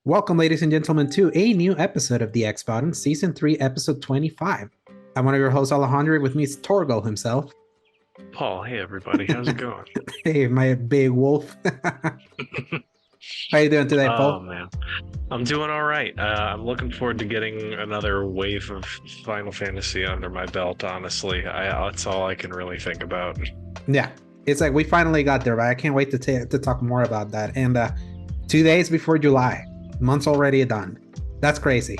Welcome, ladies and gentlemen, to a new episode of the X-Bottom, Season 3, Episode 25. I'm one of your hosts, Alejandro. With me is Torgal himself. Paul, hey everybody, how's it going? Hey, my big wolf. How you doing today, Oh Paul? man, I'm doing all right. I'm looking forward to getting another wave of Final Fantasy under my belt. Honestly, that's all I can really think about. Yeah, it's like we finally got there, but I can't wait to talk more about that. And 2 days before July, month's already done. That's crazy.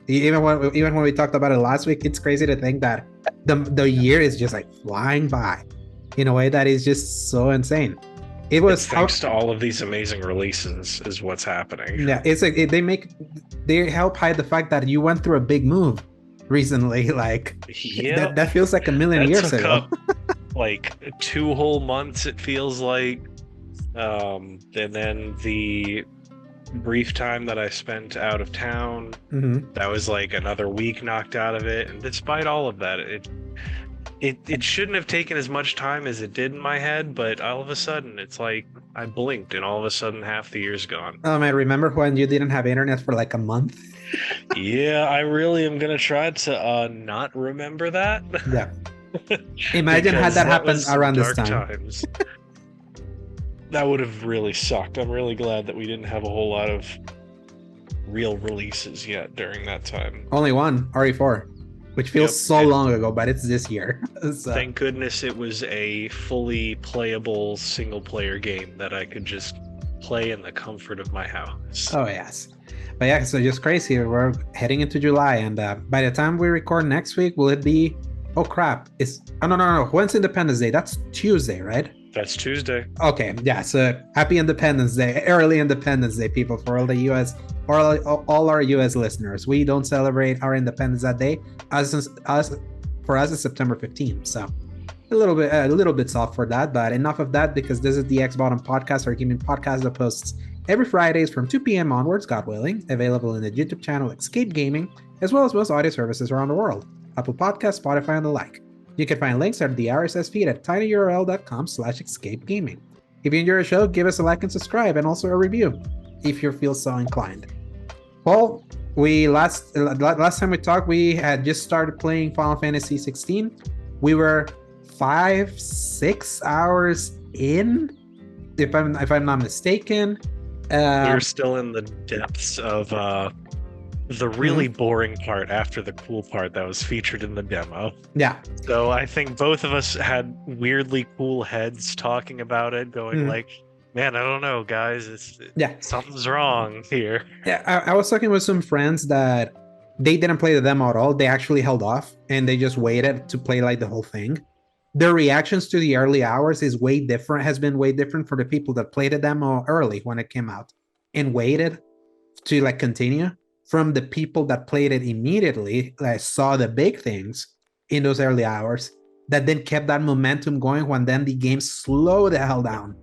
Even when we talked about it last week, it's crazy to think that the year is just like flying by in a way that is just so insane. It was It's thanks to all of these amazing releases is what's happening. Yeah, it's like they help hide the fact that you went through a big move recently. Like, Yeah, that feels like a million years took ago. up like 2 whole months. It feels like, and then the brief time that I spent out of town, Mm-hmm. that was like another week knocked out of it. And despite all of that, it shouldn't have taken as much time as it did in my head, but all of a sudden it's like I blinked and all of a sudden half the year's gone. I remember when you didn't have internet for like a month? Yeah, I really am gonna try to not remember that. Yeah. Imagine had that happened was some around this dark time. times. That would have really sucked. I'm really glad that we didn't have a whole lot of real releases yet during that time. Only one, RE4, which feels Yep, so and long ago, but it's this year. So, thank goodness it was a fully playable single-player game that I could just play in the comfort of my house. oh yes. But yeah, so just crazy. We're heading into July, and by the time we record next week, will it be? Oh crap! It's no. When's Independence Day? That's Tuesday, right? That's Tuesday. Okay, yeah. So happy Independence Day, early Independence Day, people, for all the U.S. or all our U.S. listeners. We don't celebrate our independence that day. For us, it's September 15th. So a little bit soft for that, but enough of that, because this is the X Bottom Podcast, our gaming podcast that posts every Fridays from 2 p.m. onwards, God willing, available in the YouTube channel Escape Gaming, as well as most audio services around the world, Apple Podcasts, Spotify, and the like. You can find links at the RSS feed at tinyurl.com/escapegaming. If you enjoy the show, give us a like and subscribe, and also a review if you feel so inclined. Well, last time we talked, we had just started playing Final Fantasy XVI. We were 5-6 hours in, if I'm not mistaken. We're still in the depths of the really boring part after the cool part that was featured in the demo. Yeah. So I think both of us had weirdly cool heads talking about it, going like, man, I don't know, guys. Something's wrong here. Yeah, I was talking with some friends that they didn't play the demo at all. They actually held off and they just waited to play like the whole thing. Their reactions to the early hours has been way different for the people that played the demo early when it came out and waited to like continue, from the people that played it immediately, that saw the big things in those early hours, that then kept that momentum going when then the game slowed the hell down.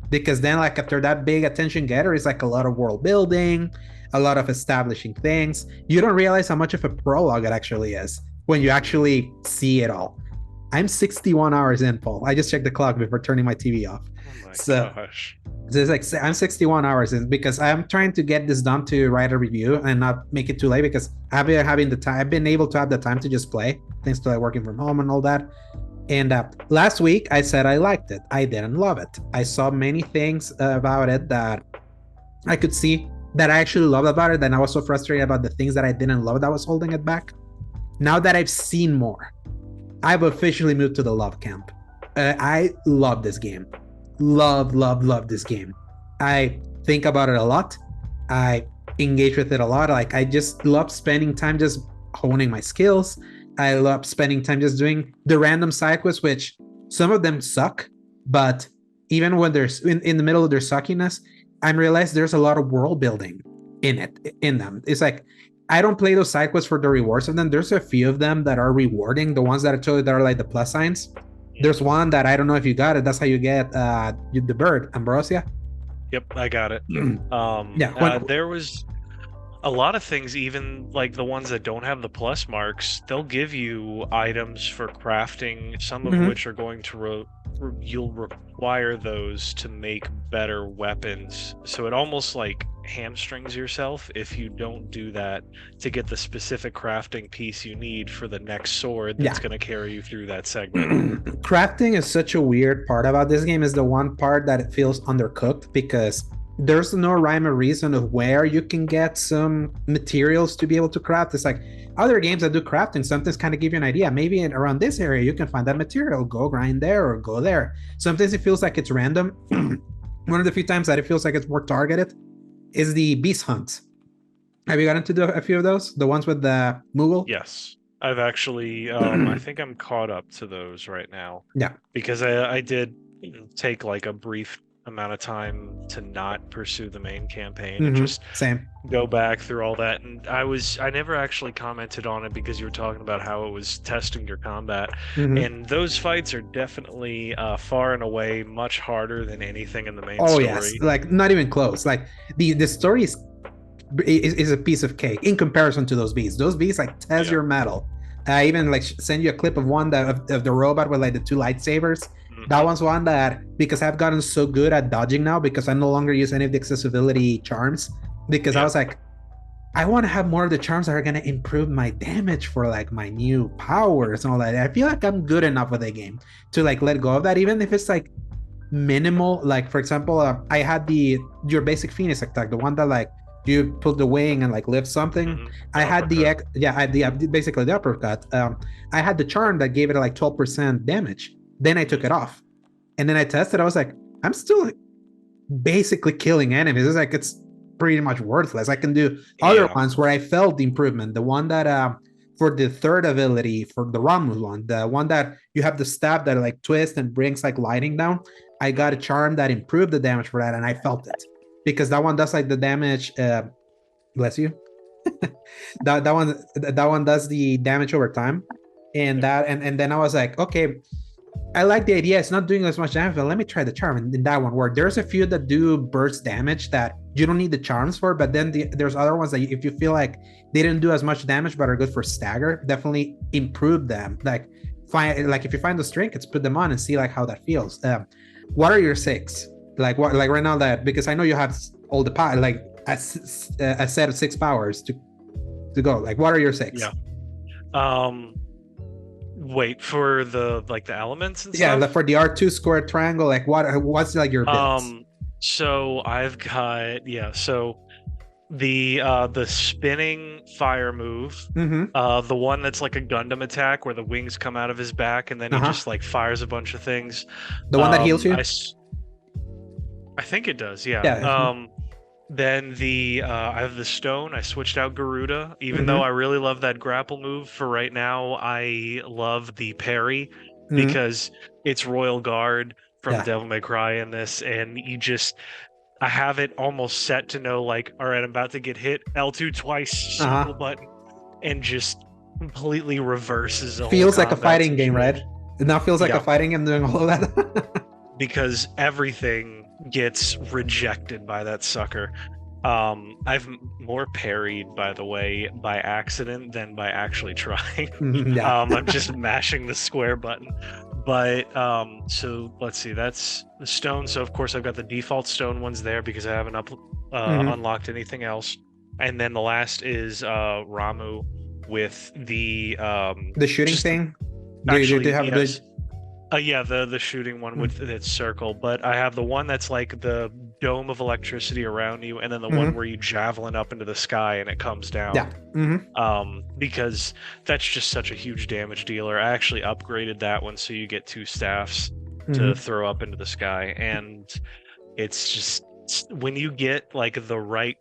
Because then, like, after that big attention getter, it's like a lot of world building, a lot of establishing things. You don't realize how much of a prologue it actually is when you actually see it all. I'm 61 hours in, Paul. I just checked the clock before turning my TV off. Oh my gosh. So it's like I'm 61 hours in, because I'm trying to get this done to write a review and not make it too late, because I've been able to have the time to just play, thanks to like working from home and all that. And last week I said I liked it. I didn't love it. I saw many things about it that I could see that I actually loved about it, and I was so frustrated about the things that I didn't love that was holding it back. Now that I've seen more, I've officially moved to the love camp. I love this game. Love this game. I think about it a lot. I engage with it a lot. Like, I just love spending time just honing my skills. I love spending time just doing the random side quests, which some of them suck, but even when they're in the middle of their suckiness, I realize there's a lot of world building in them. It's like, I don't play those side quests for the rewards of them. There's a few of them that are rewarding. The ones that I told you that are like the plus signs. There's one that I don't know if you got it. That's how you get the bird, Ambrosia. Yep, I got it. There was a lot of things, even like the ones that don't have the plus marks, they'll give you items for crafting, some of which are going to you'll require those to make better weapons. So it almost like hamstrings yourself if you don't do that to get the specific crafting piece you need for the next sword that's going to carry you through that segment. Crafting is such a weird part about this game. Is the one part that it feels undercooked, because there's no rhyme or reason of where you can get some materials to be able to craft. It's like other games that do crafting sometimes kind of give you an idea. Maybe around this area you can find that material, go grind there or go there. Sometimes it feels like it's random. One of the few times that it feels like it's more targeted is the beast hunt. Have you gotten to do a few of those? The ones with the Moogle? Yes. I've actually, I think I'm caught up to those right now. Yeah. Because I did take like a brief amount of time to not pursue the main campaign and just go back through all that. And I never actually commented on it because you were talking about how it was testing your combat. And those fights are definitely far and away much harder than anything in the main story. Yes, like not even close. Like the story is a piece of cake in comparison to those beasts. Those beasts like test your metal. I even like send you a clip of one of the robot with like the 2 lightsabers. That one's one that, because I've gotten so good at dodging now, because I no longer use any of the accessibility charms, because I was like, I want to have more of the charms that are going to improve my damage for like my new powers and all that. I feel like I'm good enough with the game to like let go of that, even if it's like minimal. Like for example, I had your basic Phoenix attack, the one that like you pull the wing and like lift something. I had basically the uppercut. I had the charm that gave it like 12% damage. Then I took it off, and then I tested. I was like, I'm still like basically killing enemies. It's like it's pretty much worthless. I can do other ones where I felt the improvement. The one that for the third ability, for the Ramu one, the one that you have the staff that like twists and brings like lightning down, I got a charm that improved the damage for that, and I felt it, because that one does like the damage. Bless you. that one does the damage over time, and then I was like, okay, I like the idea. It's not doing as much damage, but let me try the charm. And that one worked. There's a few that do burst damage that you don't need the charms for, but then there's other ones that if you feel like they didn't do as much damage but are good for stagger, definitely improve them. Like if you find the trinkets, put them on and see like how that feels. What are your 6? Like what? Like right now that, because I know you have all the power, like a set of 6 powers to go. Like what are your 6? Yeah. Wait, for the elements and stuff? Yeah, for the R2 square triangle, like what's like your builds? So I've got so the spinning fire move, the one that's like a Gundam attack where the wings come out of his back and then he just like fires a bunch of things. The one that heals you? I think it does, yeah. Then I have the stone. I switched out Garuda, even though I really love that grapple move. For right now, I love the parry because it's Royal Guard from Devil May Cry in this, and I have it almost set to know, like, all right, I'm about to get hit, L2 twice, circle button, and just completely reverses the feels like a fighting game, right? It now feels like a fighting game doing all of that. Because everything gets rejected by that sucker. I've more parried, by the way, by accident than by actually trying. I'm just mashing the square button. But so let's see, that's the stone. So of course I've got the default stone ones there because I haven't unlocked anything else. And then the last is Ramu with the shooting thing. Actually, do you have good? The shooting one with its circle, but I have the one that's like the dome of electricity around you, and then the one where you javelin up into the sky and it comes down. Because that's just such a huge damage dealer. I actually upgraded that one so you get 2 staffs to throw up into the sky, and it's just when you get like the right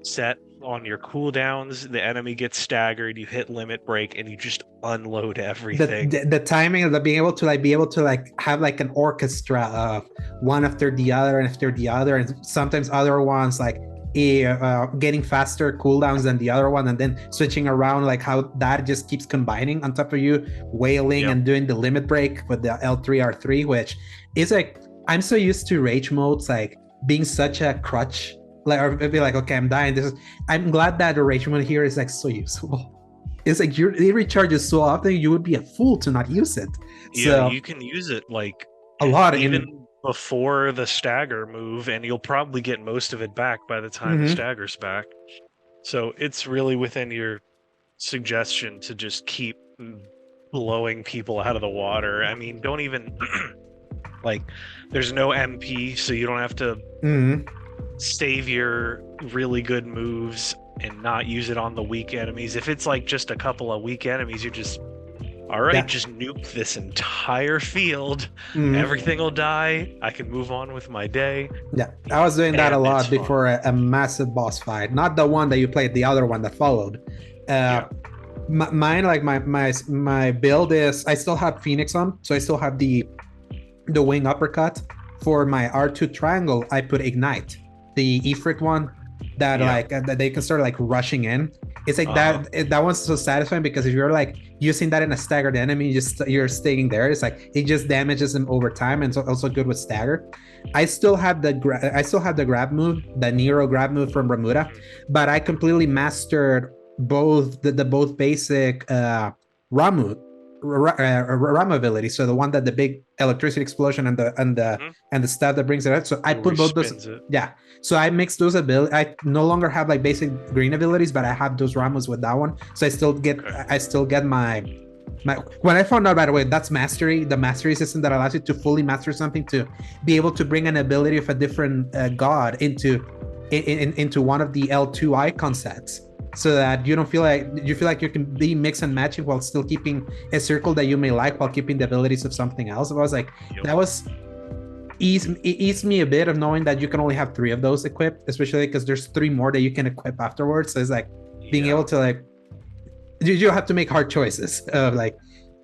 set on your cooldowns, the enemy gets staggered, you hit limit break, and you just unload everything. The timing of being able to have like an orchestra of one after the other and sometimes other ones like getting faster cooldowns than the other one, and then switching around, like how that just keeps combining on top of you wailing and doing the limit break with the L3 R3, which is like, I'm so used to rage modes like being such a crutch. Like, or be like, okay, I'm dying. I'm glad that the rage mode here is like so useful. It's like it recharges so often, you would be a fool to not use it. Yeah, so you can use it like a lot. Even before the stagger move, and you'll probably get most of it back by the time the stagger's back. So it's really within your suggestion to just keep blowing people out of the water. I mean, don't even like there's no MP, so you don't have to save your really good moves and not use it on the weak enemies. If it's like just a couple of weak enemies, you're just all right, just nuke this entire field. Everything will die. I can move on with my day. Yeah, I was doing that a lot before a massive boss fight. Not the one that you played, the other one that followed. Mine, like my build is, I still have Phoenix on, so I still have the wing uppercut. For my R2 triangle, I put Ignite, the Ifrit one that that they can start like rushing in. It's like that one's so satisfying because if you're like using that in a staggered enemy, you're staying there. It's like it just damages them over time, and so also good with stagger. I still have the grab move, the Nero grab move from Ramuda, but I completely mastered both the both basic Ramu ability. So the one that the big electricity explosion and the stuff that brings it out. So I put both those. Yeah. So I mixed those abilities. I no longer have like basic green abilities, but I have those Ramus with that one. So I still get my when I found out, by the way, that's mastery, the mastery system that allows you to fully master something, to be able to bring an ability of a different god into one of the L2 icon sets, so that you feel like you can be mix and matching while still keeping a circle that you may like while keeping the abilities of something else. I was like, that was eased me a bit of knowing that you can only have 3 of those equipped, especially because there's 3 more that you can equip afterwards. So it's like being able to like, you have to make hard choices of like,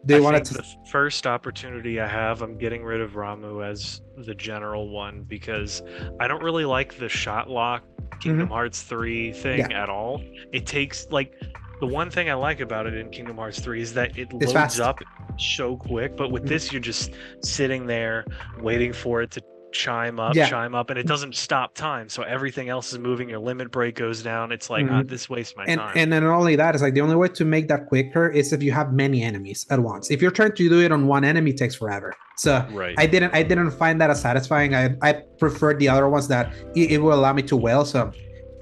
they want to. The first opportunity I have, I'm getting rid of Ramu as the general one, because I don't really like the shot lock Kingdom Hearts 3 thing at all. It takes like, the one thing I like about it in Kingdom Hearts 3 is that it loads up so quick, but with this you're just sitting there waiting for it to chime up, and it doesn't stop time, so everything else is moving. Your limit break goes down. It's like this wastes my time. And then not only that, it's like the only way to make that quicker is if you have many enemies at once. If you're trying to do it on one enemy, it takes forever. So I didn't find that as satisfying. I preferred the other ones that it will allow me to wail. So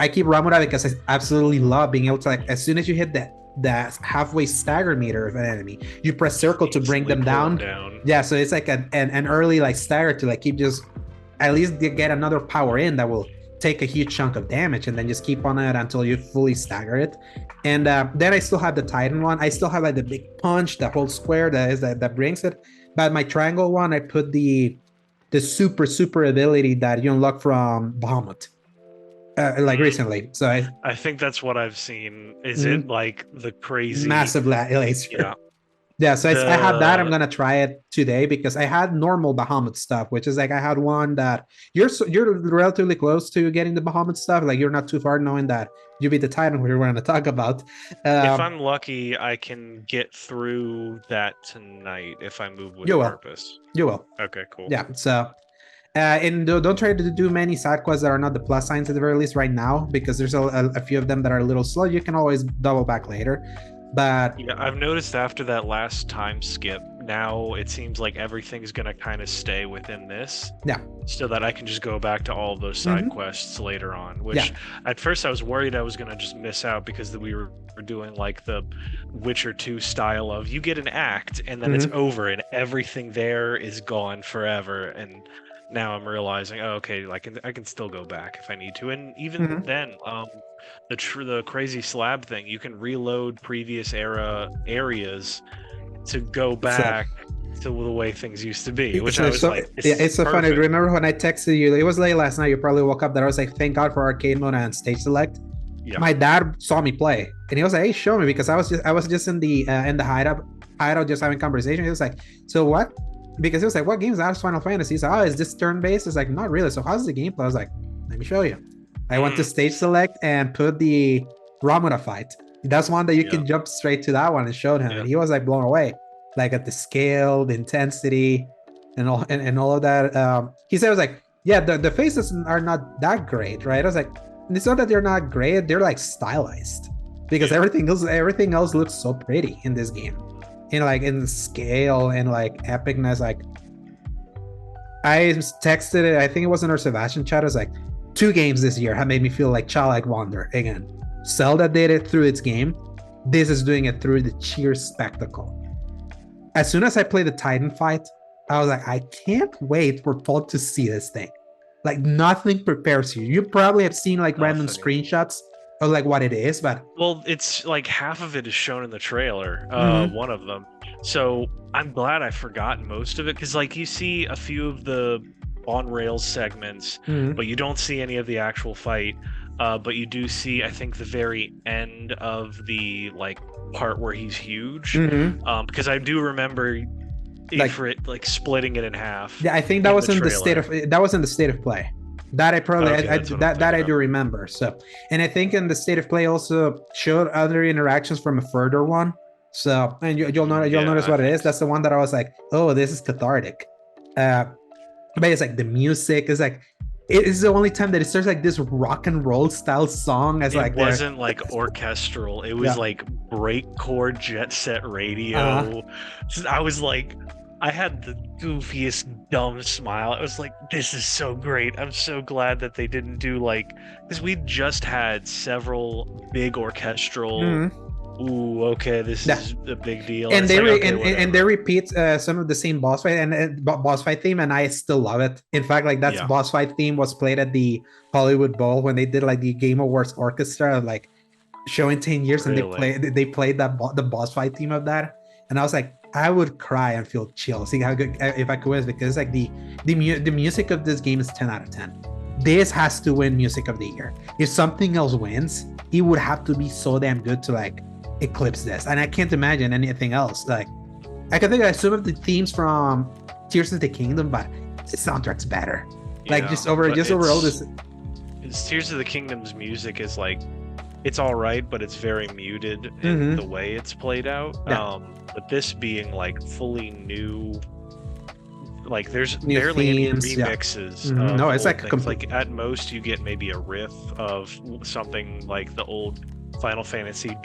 I keep Ramura because I absolutely love being able to, like, as soon as you hit that halfway stagger meter of an enemy, you press circle to bring them down. Yeah, so it's like an early like stagger to like keep just at least get another power in that will take a huge chunk of damage, and then just keep on it until you fully stagger it. And then I still have the Titan one. I still have like the big punch, the whole square that brings it. But my triangle one, I put the super ability that you unlock from Bahamut. Like recently, so I think that's what I've seen. Is it like the crazy massive laser? Yeah. So I have that. I'm gonna try it today because I had normal Bahamut stuff, which is like I had one that you're relatively close to getting the Bahamut stuff. Like you're not too far, knowing that you beat the Titan, which we're going to talk about. If I'm lucky, I can get through that tonight if I move with purpose. You will. Okay, cool. Yeah. So. And don't try to do many side quests that are not the plus signs at the very least right now, because there's a few of them that are a little slow. You can always double back later. But yeah, I've noticed after that last time skip, now it seems like everything's going to kind of stay within this. Yeah. So that I can just go back to all those side quests later on, which at first I was worried I was going to just miss out, because we were doing like the Witcher 2 style of you get an act and then it's over and everything there is gone forever. And now I'm realizing, okay, I can still go back if I need to. And even then, the crazy slab thing, you can reload previous areas to go back to the way things used to be, which it's so funny. Remember when I texted you? It was late last night. You probably woke up. That I was like, thank God for arcade mode and stage select. Yeah. My dad saw me play, and he was like, "Hey, show me," because I was just in the hideout, just having conversation. He was like, "So what?" Because it was like, what games are Final Fantasy? He's like, oh, is this turn-based? It's like, not really. So how's the gameplay? I was like, let me show you. I went to stage select and put the Ramura fight. That's one that you can jump straight to that one, and showed him. And he was like blown away, like at the scale, the intensity, and all of that. He said, it was like, yeah, the faces are not that great, right? I was like, it's not that they're not great, they're like stylized, because everything else looks so pretty in this game. In scale and like epicness, like I texted it. I think it was in our Sebastian chat. I was like, 2 games this year have made me feel like childlike wonder again. Zelda did it through its game. This is doing it through the sheer spectacle. As soon as I played the Titan fight, I was like, I can't wait for Paul to see this thing. Like, nothing prepares you. You probably have seen like random screenshots of like what it is, but well, it's like half of it is shown in the trailer, one of them. So I'm glad I forgot most of it, because like you see a few of the on rails segments, but you don't see any of the actual fight. But you do see, I think, the very end of the like part where he's huge. Because I do remember Ifrit like splitting it in half. Yeah, I think that was in the state of play. That I probably I do remember. So, and I think in the state of play also showed other interactions from a further one. So, and you'll notice what it is. That's the one that I was like, oh, this is cathartic. But it's like the music is like, it is the only time that it starts like this rock and roll style song. As like, it wasn't like orchestral. It was like break chord jet set radio. I was like, I had the goofiest dumb smile. It was like, this is so great. I'm so glad that they didn't do like, because we just had several big orchestral. Ooh, okay, this is a big deal. And they they repeat some of the same boss fight and boss fight theme, and I still love it. In fact, like that's boss fight theme was played at the Hollywood Bowl when they did like the Game Awards orchestra, like showing 10 years, and they played the boss fight theme of that, and I was like, I would cry and feel chills. See how good if I could, because like the music of this game is 10 out of 10. This has to win music of the year. If something else wins, it would have to be so damn good to like eclipse this, and I can't imagine anything else. Like, I can think of some of the themes from Tears of the Kingdom, but the soundtrack's better. Like, overall, this Tears of the Kingdom's music is like, it's all right, but it's very muted in the way it's played out. But this being like fully new, like there's new barely themes, any remixes. No, it's like like at most you get maybe a riff of something like the old Final Fantasy like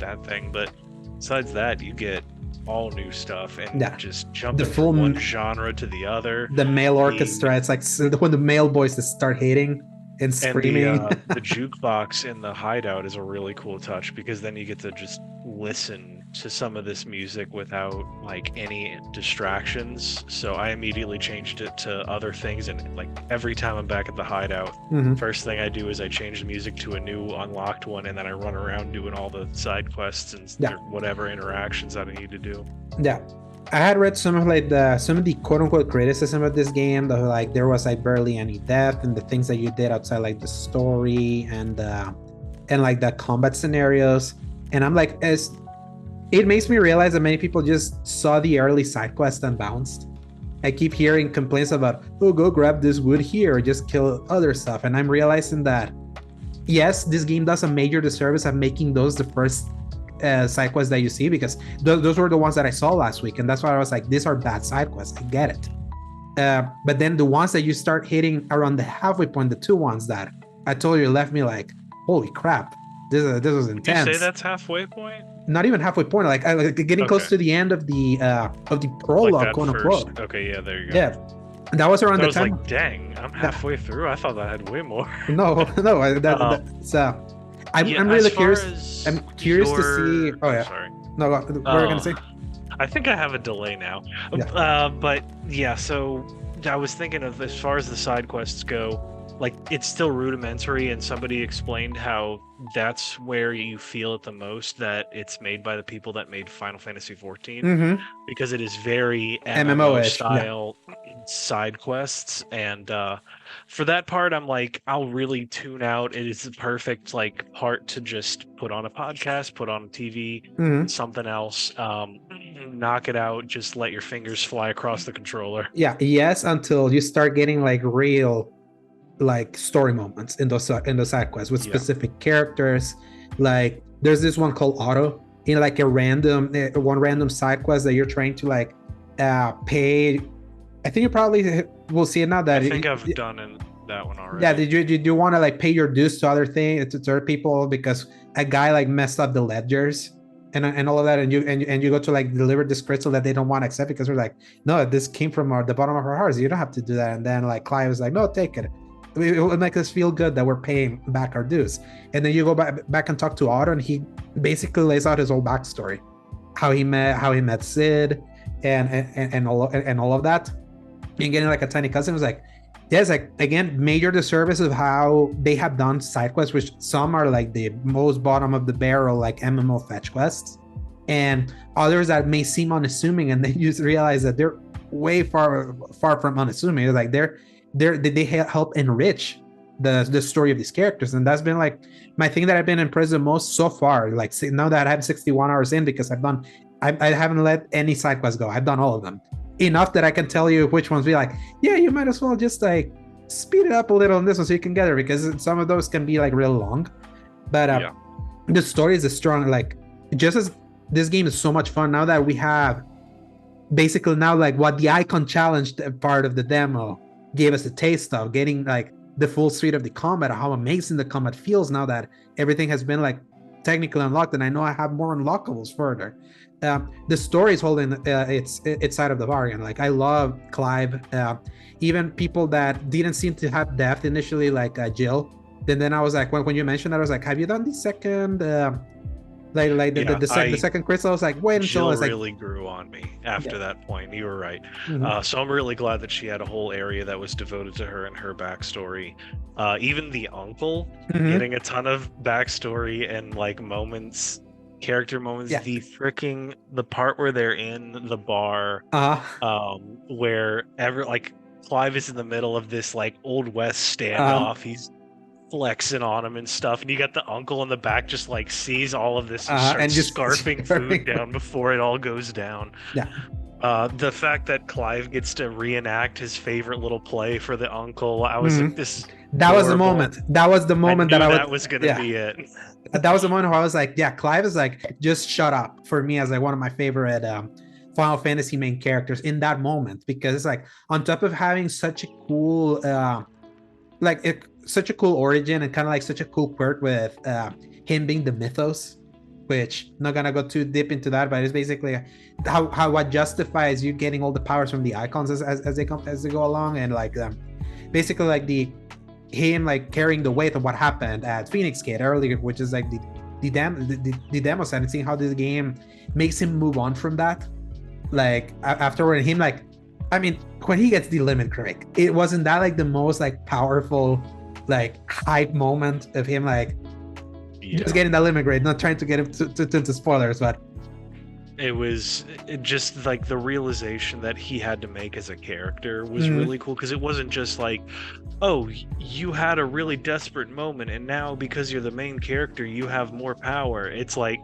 that thing, but besides that you get all new stuff and just jump from one genre to the other. The male orchestra, it's like when the male voices start hitting and screaming. And the jukebox in the hideout is a really cool touch, because then you get to just listen to some of this music without like any distractions. So I immediately changed it to other things, and like every time I'm back at the hideout, first thing I do is I change the music to a new unlocked one, and then I run around doing all the side quests and whatever interactions that I need to do. I had read some of the quote unquote criticism of this game, that like there was like barely any depth and the things that you did outside like the story and like the combat scenarios. And I'm like, it makes me realize that many people just saw the early side quest and bounced. I keep hearing complaints about, oh, go grab this wood here or just kill other stuff. And I'm realizing that, yes, this game does a major disservice of making those the first side quests that you see, because those were the ones that I saw last week. And that's why I was like, these are bad side quests. I get it. But then the ones that you start hitting around the halfway point, the 2 ones that I told you left me like, holy crap, this was intense. Did you say that's halfway point? Not even halfway point, like getting close to the end of the prologue, like quote unquote. Okay, yeah, there you go. Yeah, that was around the time. I was like, dang, I'm halfway through. I thought that had way more. No. I'm really curious. I'm curious to see. Oh yeah. Sorry. No, what were you gonna say? I think I have a delay now. But yeah, so I was thinking of, as far as the side quests go, like it's still rudimentary, and somebody explained how that's where you feel it the most, that it's made by the people that made Final Fantasy XIV, because it is very MMO style side quests, and for that part I'm like, I'll really tune out. It is the perfect like part to just put on a podcast, put on a TV, something else, knock it out, just let your fingers fly across the controller. Yes, until you start getting like real like story moments in those side quests with specific characters. Like there's this one called Otto in like a random side quest that you're trying to like pay. I think you probably will see it now that I think I've done that one already. Yeah, did you want to like pay your dues to other things, to other people, because a guy like messed up the ledgers and all of that, and you go to like deliver this crystal that they don't want to accept because we're like, no, this came from the bottom of our hearts, you don't have to do that. And then like Clive was like, no, take it, it will make us feel good that we're paying back our dues. And then you go back and talk to Otto, and he basically lays out his whole backstory, how he met Sid and all of that, and getting like a tiny cousin. Was like, yes, like again, major disservice of how they have done side quests, which some are like the most bottom of the barrel, like MMO fetch quests, and others that may seem unassuming, and then you just realize that they're way far from unassuming. It's like they help enrich the story of these characters, and that's been like my thing that I've been impressed the most so far. Like now that I have 61 hours in, because I haven't let any side quests go. I've done all of them. Enough that I can tell you which ones be like, yeah, you might as well just like speed it up a little on this one so you can get it, because some of those can be like real long. But the story is a strong, like, just as this game is so much fun now that we have basically now like what the icon challenge part of the demo gave us a taste of, getting like the full suite of the combat, how amazing the combat feels now that everything has been like technically unlocked, and I know I have more unlockables further. The story is holding its side of the bargain. Like I love Clive, even people that didn't seem to have depth initially, like Jill. Then I was like, when you mentioned that, I was like, have you done the second the second crystal? I was like, wait until Jill it's like, really grew on me after that point. You were right. So I'm really glad that she had a whole area that was devoted to her and her backstory. Even the uncle getting a ton of backstory and like moments, character moments. The part where they're in the bar, where Clive is in the middle of this like Old West standoff. He's flexing on him and stuff, and you got the uncle in the back just like sees all of this and just scarfing food down before it all goes down. The fact that Clive gets to reenact his favorite little play for the uncle, I was like, this that was the moment that was gonna be it. That was the moment where I was like, yeah, Clive is like, just shut up, for me as like one of my favorite Final Fantasy main characters in that moment, because it's like, on top of having such a cool such a cool origin and kind of like such a cool quirk with him being the mythos, which not gonna go too deep into that, but it's basically how what justifies you getting all the powers from the icons as they go along, and like basically like him like carrying the weight of what happened at Phoenix Gate earlier, which is like the demo set, and seeing how this game makes him move on from that. Like afterward, him like, I mean, when he gets the limit break, it wasn't that like the most like powerful like hype moment of him like just getting that limit grade, not trying to get him to spoilers, but it was just like the realization that he had to make as a character was really cool, because it wasn't just like, oh, you had a really desperate moment and now because you're the main character you have more power. It's like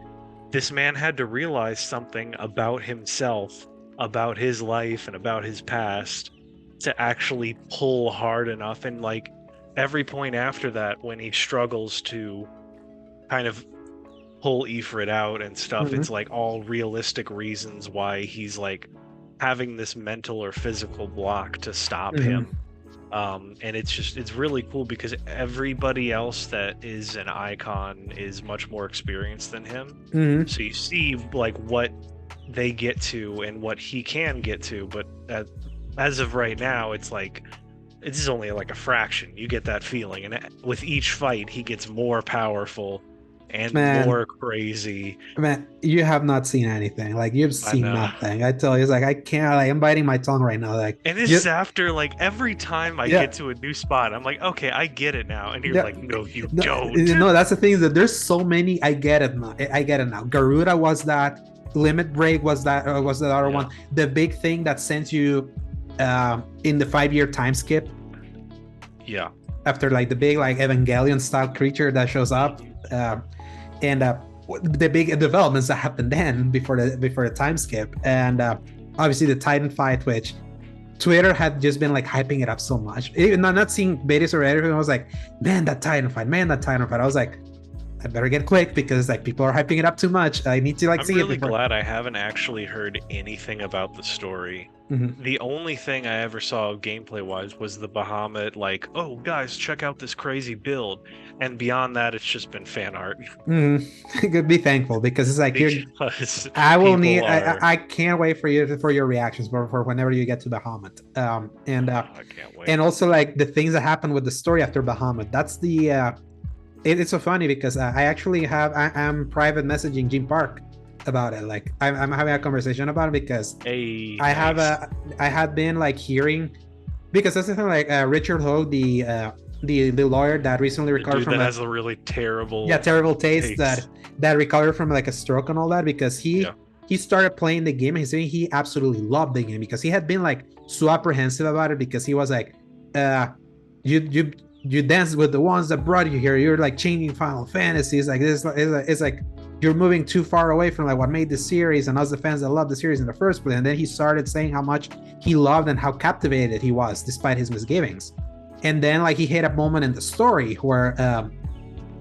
this man had to realize something about himself, about his life and about his past, to actually pull hard enough. And like every point after that, when he struggles to kind of pull Ifrit out and stuff, it's like all realistic reasons why he's like having this mental or physical block to stop him. And it's really cool, because everybody else that is an icon is much more experienced than him. So you see like what they get to and what he can get to, but as of right now, it's like it's only like a fraction. You get that feeling, and with each fight he gets more powerful and more crazy. Man, you have not seen anything. Like, you've seen nothing. I tell you, it's like, I can't, like, I'm biting my tongue right now. Like, and this is after, like, every time I get to a new spot, I'm like, okay, I get it now. And you're like, no, you don't. No, that's the thing, is that there's so many. I get it now. Garuda was that. Limit Break was that. Was the other one. The big thing that sends you in the 5-year time skip. Yeah. After, like, the big, like, Evangelion style creature that shows up. And the big developments that happened then before the time skip, and obviously the Titan fight, which Twitter had just been like hyping it up so much. Even not seeing betas or anything, I was like, man, that Titan fight. I was like, I better get quick because like people are hyping it up too much. I need to like see it. I'm really glad I haven't actually heard anything about the story. The only thing I ever saw gameplay-wise was the Bahamut, like, oh, guys, check out this crazy build. And beyond that, it's just been fan art. Could be thankful because it's like because I will need. I can't wait for your reactions for whenever you get to Bahamut. I can't wait. And also like the things that happen with the story after Bahamut. That's the. It's so funny because I actually I'm private messaging Jim Park about it. Like I'm having a conversation about it because I had been like hearing, because that's the thing, like Richard Hogue, the lawyer that recently recovered from has a really terrible taste that recovered from like a stroke and all that, because he started playing the game and he's saying he absolutely loved the game because he had been like so apprehensive about it because he was like you dance with the ones that brought you here, you're like changing Final Fantasy, it's like this, it's like you're moving too far away from like what made the series and us the fans that loved the series in the first place. And then he started saying how much he loved and how captivated he was despite his misgivings. And then like he hit a moment in the story where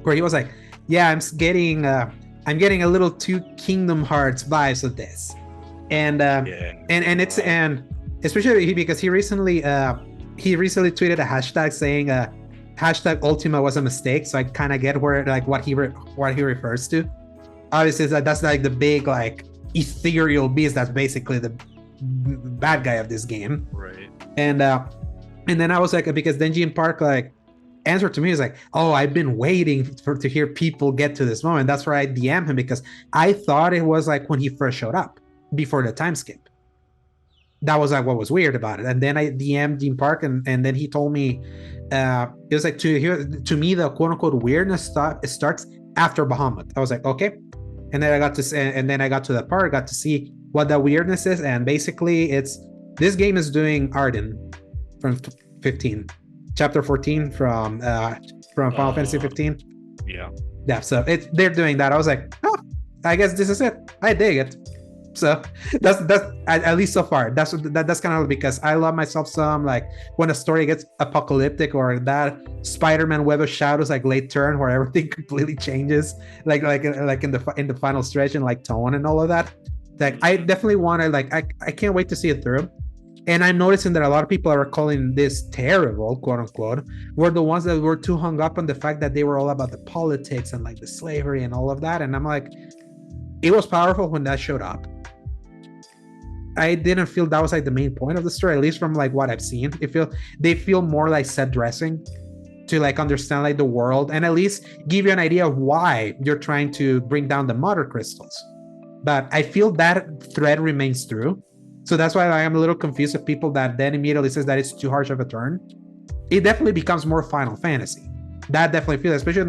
he was like, yeah, I'm getting a little too Kingdom Hearts vibes of this. And especially because he recently tweeted a hashtag saying hashtag Ultima was a mistake, so I kind of get where like what he refers to. Obviously that's like the big like ethereal beast that's basically the bad guy of this game, right? And then I was like, because then Jim Park like answered to me, is like, oh, I've been waiting to hear people get to this moment. That's where I DM him, because I thought it was like when he first showed up before the time skip. That was like what was weird about it. And then I DM'd Jim Park, and then he told me it was like to me the quote unquote weirdness starts after Bahamut. I was like, okay. And then I got to that part, got to see what the weirdness is, and basically this game is doing Arden from 15, chapter 14 from Final Fantasy 15. Yeah, so they're doing that. I was like, oh, I guess this is it. I dig it. So that's at least so far. That's kind of because I love myself some like when a story gets apocalyptic, or that Spider-Man Web of Shadows like late turn where everything completely changes, like in the final stretch and like tone and all of that. Like I definitely want to like I can't wait to see it through. And I'm noticing that a lot of people are calling this terrible, quote unquote, were the ones that were too hung up on the fact that they were all about the politics and like the slavery and all of that. And I'm like, it was powerful when that showed up. I didn't feel that was like the main point of the story, at least from like what I've seen. They feel more like set dressing to like understand like the world and at least give you an idea of why you're trying to bring down the mother crystals. But I feel that thread remains through. So that's why I am a little confused with people that then immediately says that it's too harsh of a turn. It definitely becomes more Final Fantasy. That definitely feels, especially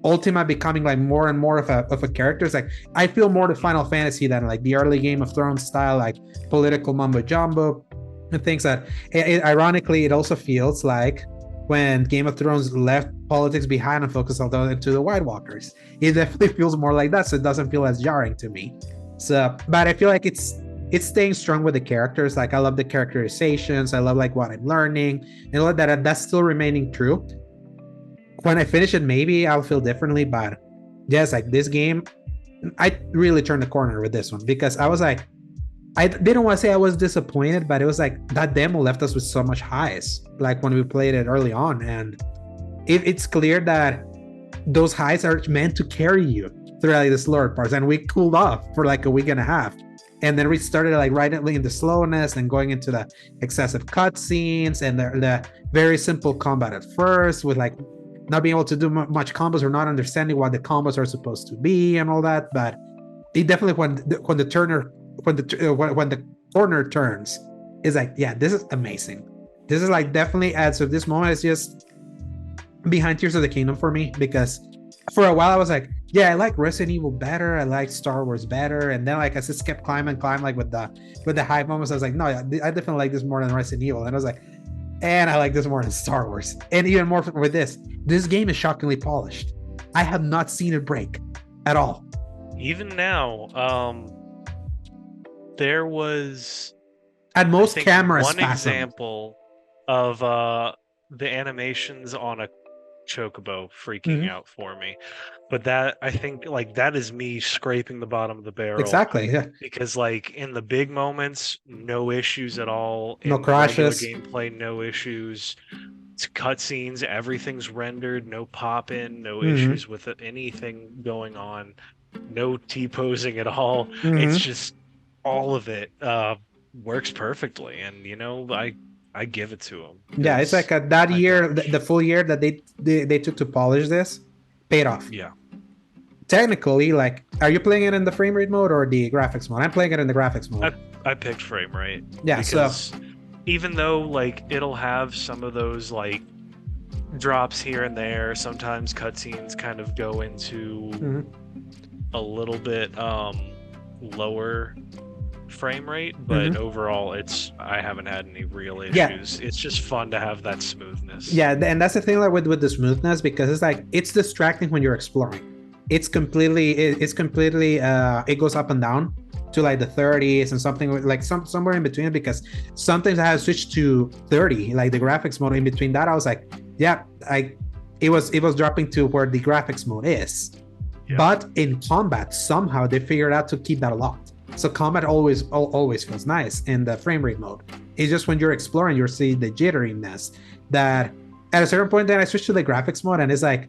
Ultima becoming like more and more of a character. It's like I feel more the Final Fantasy than like the early Game of Thrones style, like political mumbo jumbo and things that. Ironically, it also feels like when Game of Thrones left politics behind and focused into the White Walkers. It definitely feels more like that, so it doesn't feel as jarring to me. So, but I feel like it's staying strong with the characters. Like I love the characterizations. I love like what I'm learning and all of that. That's still remaining true. When I finish it, maybe I'll feel differently, but yes, like this game, I really turned the corner with this one, because I was like, I didn't want to say I was disappointed, but it was like that demo left us with so much highs, like when we played it early on, and it's clear that those highs are meant to carry you through like the slower parts, and we cooled off for like a week and a half, and then we started like right in the slowness and going into the excessive cutscenes and the very simple combat at first, with like not being able to do much combos or not understanding what the combos are supposed to be and all that. But it definitely when the corner turns, is like, yeah, this is amazing. This is like definitely adds to this moment. It's just behind Tears of the Kingdom for me, because for a while I was like, yeah, I like Resident Evil better, I like Star Wars better, and then like I just kept climb like with the high moments, I was like, no, I definitely like this more than Resident Evil, and I was like, and I like this more than Star Wars, and even more with this game is shockingly polished. I have not seen it break at all. Even now, there was at most cameras one example of the animations on a chocobo freaking out for me. But that, I think, like, that is me scraping the bottom of the barrel. Exactly, yeah. Because, like, in the big moments, no issues at all. No In regular crashes. gameplay, no issues. It's cutscenes, everything's rendered, no pop-in, no issues with anything going on, no T-posing at all. It's just all of it works perfectly, and I give it to them. Yeah, it's like that year, the full year that they took to polish this, paid off. Yeah. Technically, like, are you playing it in the frame rate mode or the graphics mode? I'm playing it in the graphics mode. I picked frame rate. Yeah, because so even though, like, it'll have some of those, like, drops here and there, sometimes cutscenes kind of go into a little bit lower frame rate, but overall I haven't had any real issues. Yeah. It's just fun to have that smoothness. Yeah, and that's the thing, like, with the smoothness, because it's like, it's distracting when you're exploring. It goes up and down to like the 30s and something like somewhere in between, because sometimes I have switched to 30, like the graphics mode. In between that, I was like, yeah, it was dropping to where the graphics mode is. Yeah. But in combat, somehow they figured out to keep that locked. So combat always feels nice in the frame rate mode. It's just when you're exploring, you're seeing the jitteriness that at a certain point, then I switched to the graphics mode, and it's like,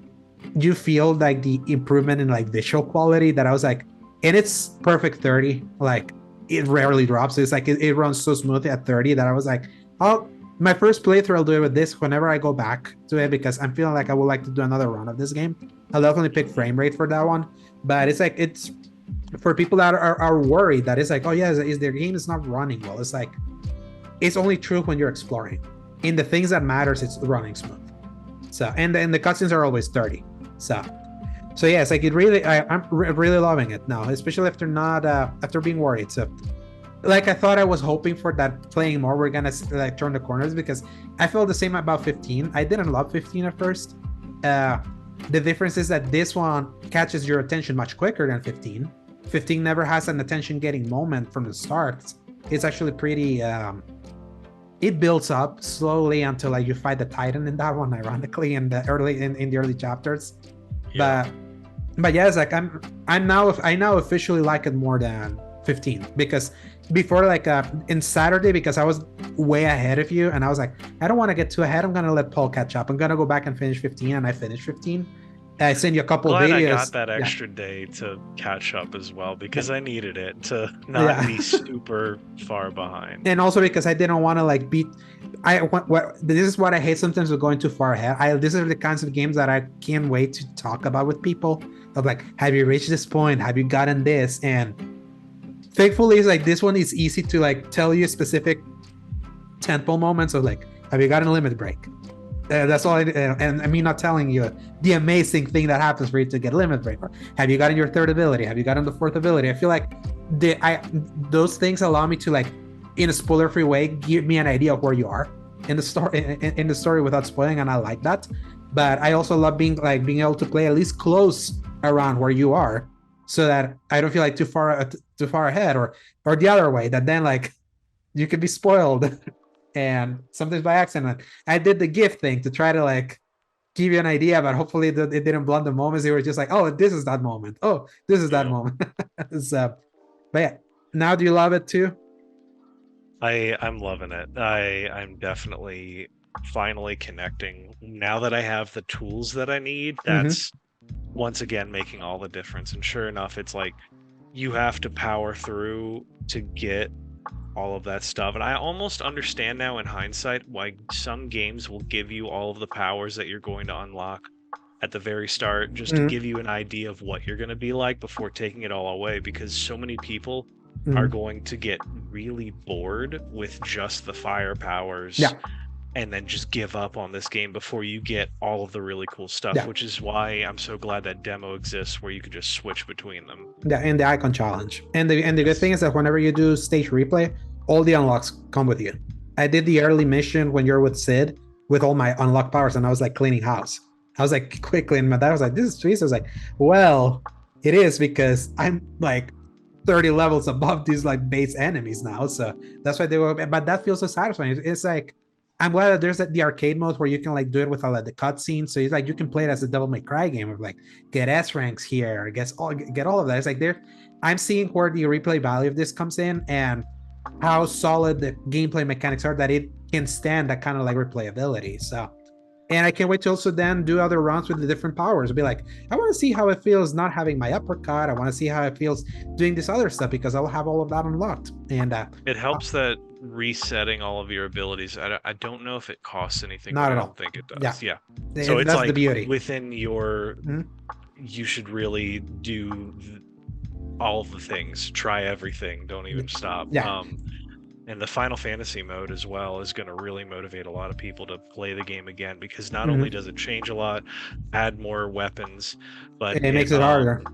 you feel like the improvement in like visual quality that I was like, and it's perfect 30, like it rarely drops. It's like it runs so smoothly at 30 that I was like, oh, my first playthrough I'll do it with this whenever I go back to it, because I'm feeling like I would like to do another run of this game. I'll definitely pick frame rate for that one. But it's like, it's for people that are worried that it's like, oh yeah, is their game is not running well. It's like, it's only true when you're exploring. In the things that matters, it's running smooth. So, and the cutscenes are always 30. So yeah, it's like, it really, I'm really loving it now, especially after being worried. So, like, I thought I was hoping for that playing more, we're gonna like turn the corners, because I felt the same about 15. I didn't love 15 at first. The difference is that this one catches your attention much quicker than 15. 15 never has an attention getting moment from the start. It's actually pretty, it builds up slowly until like you fight the Titan in that one, ironically, in the early chapters. Yeah. But yeah, it's like I now officially like it more than 15, because before, like in Saturday, because I was way ahead of you, and I was like, I don't want to get too ahead. I'm gonna let Paul catch up. I'm gonna go back and finish 15, and I finished 15. I sent you a couple Glad videos. I got that extra day to catch up as well, because I needed it to not be super far behind. And also because I didn't want to like beat. This is what I hate sometimes with going too far ahead. These are the kinds of games that I can't wait to talk about with people. Of like, have you reached this point? Have you gotten this? And thankfully, it's like this one is easy to like tell you specific tentpole moments of like, have you gotten a limit break? That's all. And I mean, not telling you the amazing thing that happens for you to get limit break. Or have you gotten your third ability? Have you gotten the fourth ability? I feel like those things allow me to, like, in a spoiler-free way, give me an idea of where you are in the story in the story without spoiling, and I like that. But I also love being able to play at least close around where you are, so that I don't feel like too far ahead, or the other way, that then like you could be spoiled. And sometimes by accident. I did the gift thing to try to like give you an idea, but hopefully it didn't blunt the moments. They were just like, oh, this is that moment. Oh, this is that moment. So, but yeah, now do you love it too? I'm loving it. I'm definitely finally connecting. Now that I have the tools that I need, that's once again making all the difference. And sure enough, it's like you have to power through to get all of that stuff. And I almost understand now in hindsight why some games will give you all of the powers that you're going to unlock at the very start, just to give you an idea of what you're going to be like before taking it all away, because so many people are going to get really bored with just the fire powers and then just give up on this game before you get all of the really cool stuff, which is why I'm so glad that demo exists, where you can just switch between them. Yeah, and the icon challenge. And the good thing is that whenever you do stage replay, all the unlocks come with you. I did the early mission when you're with Sid with all my unlocked powers, and I was like cleaning house. I was like quickly, and my dad was like, this is sweet. So I was like, well, it is, because I'm like 30 levels above these like base enemies now. So that's why they were, but that feels so satisfying. It's like, I'm glad that there's the arcade mode where you can like do it with all like the cutscenes. So it's like you can play it as a Devil May Cry game of like get S ranks here, get all of that. It's like I'm seeing where the replay value of this comes in and how solid the gameplay mechanics are that it can stand that kind of like replayability. So, and I can't wait to also then do other rounds with the different powers. Be like, I want to see how it feels not having my uppercut. I want to see how it feels doing this other stuff because I'll have all of that unlocked. And it helps that resetting all of your abilities. I don't know if it costs anything. Not at all. I don't think it does. Yeah. So it's like the beauty within your. Mm-hmm. You should really do all of the things. Try everything. Don't even stop. Yeah. And the Final Fantasy mode as well is going to really motivate a lot of people to play the game again because not only does it change a lot, add more weapons, but it makes it harder.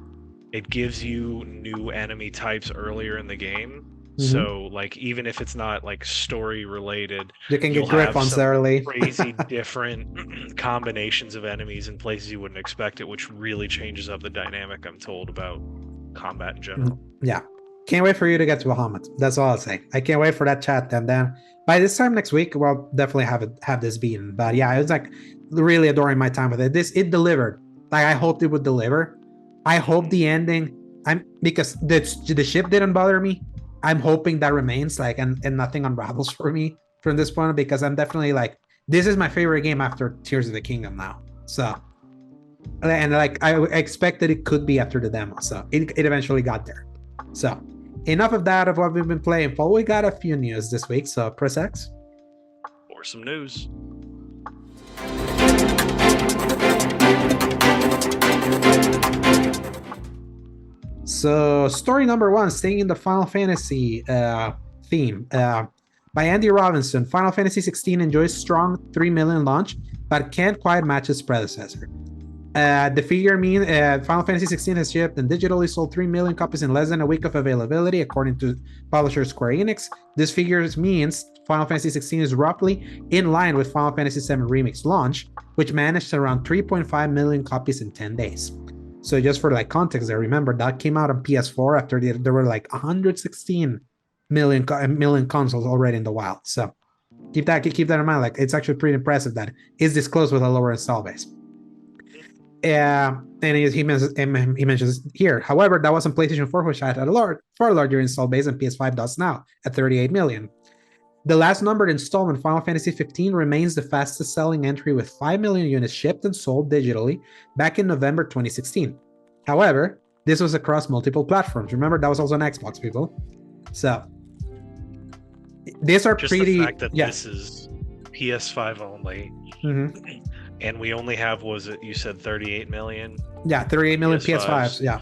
It gives you new enemy types earlier in the game. So like even if it's not like story related, you can get griffons early. Crazy different combinations of enemies in places you wouldn't expect it, which really changes up the dynamic, I'm told, about combat in general. Yeah. Can't wait for you to get to Bahamut. That's all I'll say. I can't wait for that chat. And then by this time next week, we'll definitely have this beaten. But yeah, it was like really adoring my time with it. It delivered. Like I hoped it would deliver. I hope the ending. Because the ship didn't bother me. I'm hoping that remains like and nothing unravels for me from this point because I'm definitely like this is my favorite game after Tears of the Kingdom now. So and like I expected it could be after the demo. So it eventually got there. So enough of that of what we've been playing. Paul, we got a few news this week, so press X. For some news. So story number 1, staying in the Final Fantasy theme. By Andy Robinson, Final Fantasy XVI enjoys strong 3 million launch, but can't quite match its predecessor. The figure means Final Fantasy XVI has shipped and digitally sold 3 million copies in less than a week of availability, according to publisher Square Enix. This figure means Final Fantasy XVI is roughly in line with Final Fantasy VII Remake's launch, which managed around 3.5 million copies in 10 days. So just for like context, I remember that came out on PS4 after there were like 116 million consoles already in the wild. So keep that in mind. Like it's actually pretty impressive that it's this close with a lower install base. And he mentions here, however, that was on PlayStation 4, which had a far larger install base than PS5 does now at 38 million. The last numbered installment, Final Fantasy XV, remains the fastest selling entry with 5 million units shipped and sold digitally back in November 2016. However, this was across multiple platforms. Remember, that was also on Xbox, people. So these are just pretty. The fact that this is PS5 only. And we only have, you said 38 million? Yeah, 38 million PS5s, yeah.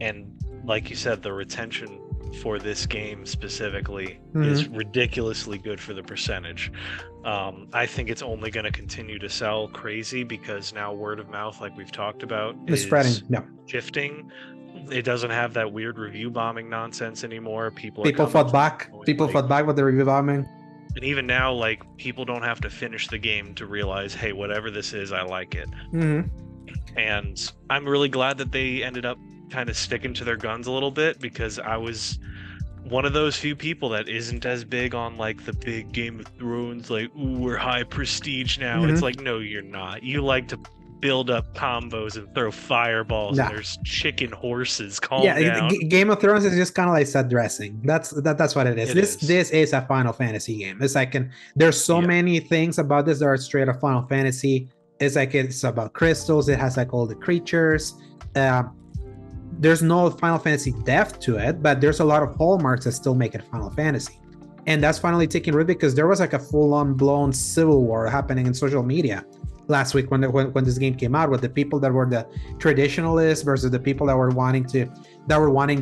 And like you said, the retention for this game specifically is ridiculously good for the percentage. I think it's only going to continue to sell crazy because now word of mouth, like we've talked about, is spreading, shifting. It doesn't have that weird review bombing nonsense anymore. People fought back. Fought back with the review bombing. And even now, like, people don't have to finish the game to realize, hey, whatever this is, I like it. And I'm really glad that they ended up kind of sticking to their guns a little bit because I was one of those few people that isn't as big on, like, the big Game of Thrones, like, ooh, we're high prestige now. It's like, no, you're not. You like to build up combos and throw fireballs and there's chicken horses. Calm down. Game of Thrones is just kind of like set dressing. That's what it is. This is a Final Fantasy game. It's like there's so many things about this that are straight up Final Fantasy. It's about crystals. It has like all the creatures. There's no Final Fantasy depth to it, but there's a lot of hallmarks that still make it Final Fantasy. And that's finally taking root because there was like a full-on blown civil war happening in social media last week when this game came out, with the people that were the traditionalists versus the people that were wanting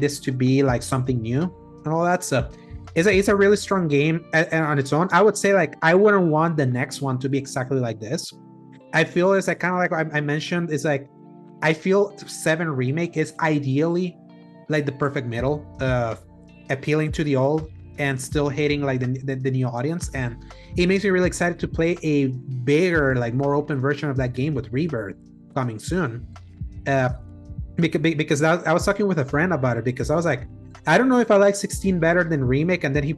this to be like something new and all that. So it's a really strong game on its own. I would say like I wouldn't want the next one to be exactly like this. I feel it's like kind of like I mentioned, it's like I feel 7 Remake is ideally like the perfect middle of appealing to the old and still hitting like the new audience, and it makes me really excited to play a bigger, like more open version of that game with Rebirth coming soon. Because I was talking with a friend about it because I was like, I don't know if I like 16 better than Remake, and then he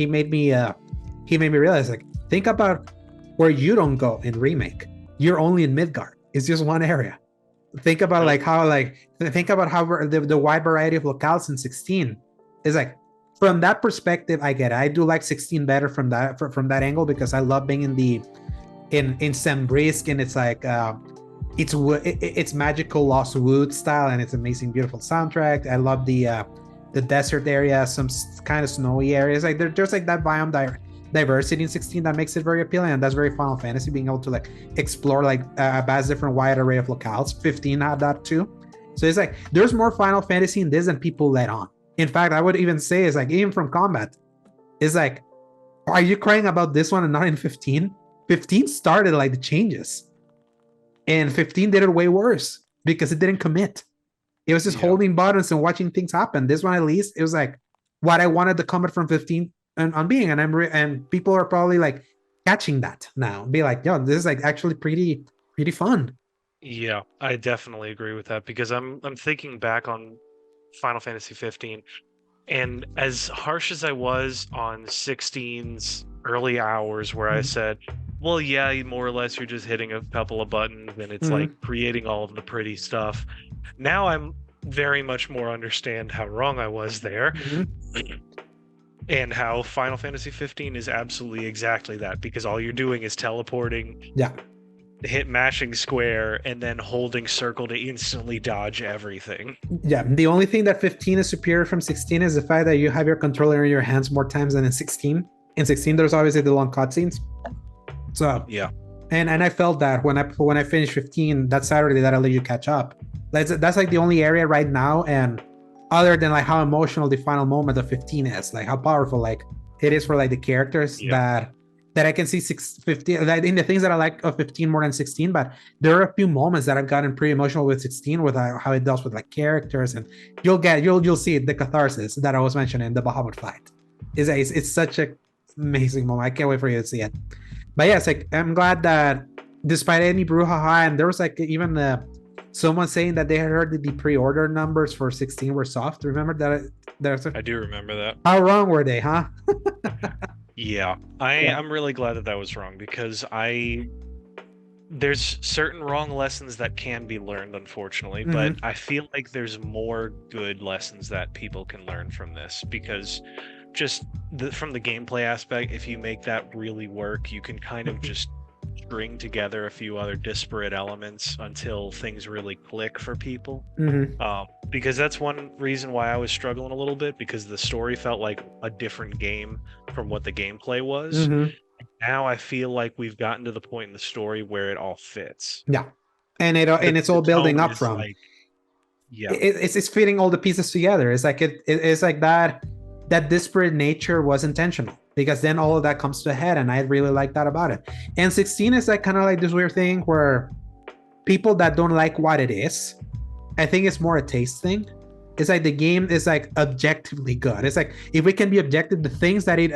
made me realize like Think about where you don't go in Remake. You're only in Midgard. It's just one area. Think about how the wide variety of locales in 16 is like. From that perspective, I get it. I do like 16 better from that angle, because I love being in Sembrisk, and it's like it's magical Lost Wood style, and it's amazing, beautiful soundtrack. I love the desert area, some kind of snowy areas. Like there's like that biome diversity in 16 that makes it very appealing, and that's very Final Fantasy, being able to like explore like a vast different wide array of locales. 15 had that too, so it's like there's more Final Fantasy in this than people let on. In fact, I would even say it's like, even from combat, it's like, are you crying about this one and not in 15? 15 started like the changes, and 15 did it way worse because it didn't commit. It was just holding buttons and watching things happen. This one, at least, it was like what I wanted the combat from 15 on being, and people are probably like catching that now, be like, yo, this is like actually pretty fun. Yeah, I definitely agree with that, because I'm thinking back on Final Fantasy 15, and as harsh as I was on 16's early hours, where I said, well, yeah, more or less you're just hitting a couple of buttons and it's like creating all of the pretty stuff. Now I'm very much more understand how wrong I was there. And how Final Fantasy 15 is absolutely exactly that, because all you're doing is teleporting, hit mashing square, and then holding circle to instantly dodge everything. Yeah, the only thing that 15 is superior from 16 is the fact that you have your controller in your hands more times than in 16. In 16, there's obviously the long cutscenes. So yeah, and I felt that when I finished 15 that Saturday, that I let you catch up. That's like the only area right now, and other than like how emotional the final moment of 15 is, like how powerful like it is for like the characters, that I can see 15 like in the things that I like of 15 more than 16. But there are a few moments that I've gotten pretty emotional with 16, with how it deals with like characters, and you'll see the catharsis that I was mentioning in the Bahamut fight. It's such an amazing moment. I can't wait for you to see it. But yeah, it's like, I'm glad that despite any brouhaha, and there was like even someone saying that they had heard that the pre-order numbers for 16 were soft. Remember that? I do remember that. How wrong were they, huh? Yeah, I'm really glad that was wrong, because there's certain wrong lessons that can be learned, unfortunately, but I feel like there's more good lessons that people can learn from this, because just from the gameplay aspect, if you make that really work, you can kind of just string together a few other disparate elements until things really click for people. Because that's one reason why I was struggling a little bit, because the story felt like a different game from what the gameplay was. Now I feel like we've gotten to the point in the story where it all fits. Yeah, and it's all building up from. Like, it's fitting all the pieces together. It's like it's like that disparate nature was intentional, because then all of that comes to a head, and I really like that about it. And 16 is like kind of like this weird thing where people that don't like what it is, I think it's more a taste thing. It's like the game is like objectively good. It's like, if we can be objective, the things that it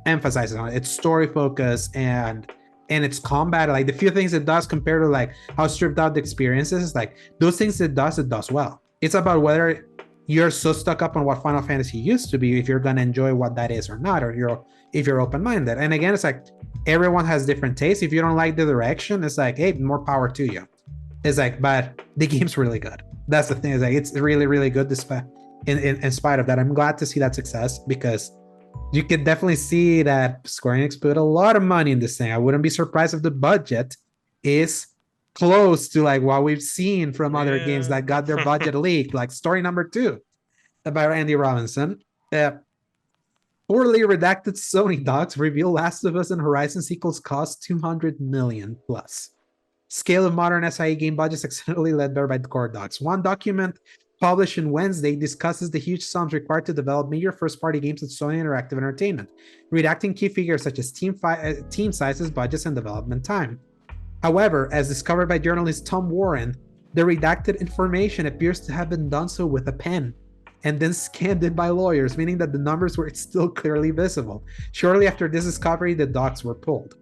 emphasizes on, its story focus and its combat, like the few things it does compared to like how stripped out the experiences is, like those things it does well. It's about whether you're so stuck up on what Final Fantasy used to be, if you're gonna enjoy what that is or not, or if you're open-minded. And again, it's like everyone has different tastes. If you don't like the direction, it's like, hey, more power to you. It's like, but the game's really good. That's the thing. Is like, it's really, really good despite in spite of that. I'm glad to see that success, because you can definitely see that Square Enix put a lot of money in this thing. I wouldn't be surprised if the budget is close to like what we've seen from other games that got their budget leaked, like Story Number 2 by Randy Robinson. Poorly redacted Sony docs reveal Last of Us and Horizon sequels cost $200 million plus. Scale of modern SIE game budgets accidentally led bare by the core docs. One document published on Wednesday discusses the huge sums required to develop major first-party games at Sony Interactive Entertainment, redacting key figures such as team sizes, budgets, and development time. However, as discovered by journalist Tom Warren, the redacted information appears to have been done so with a pen and then scanned in by lawyers, meaning that the numbers were still clearly visible. Shortly after this discovery, the docs were pulled.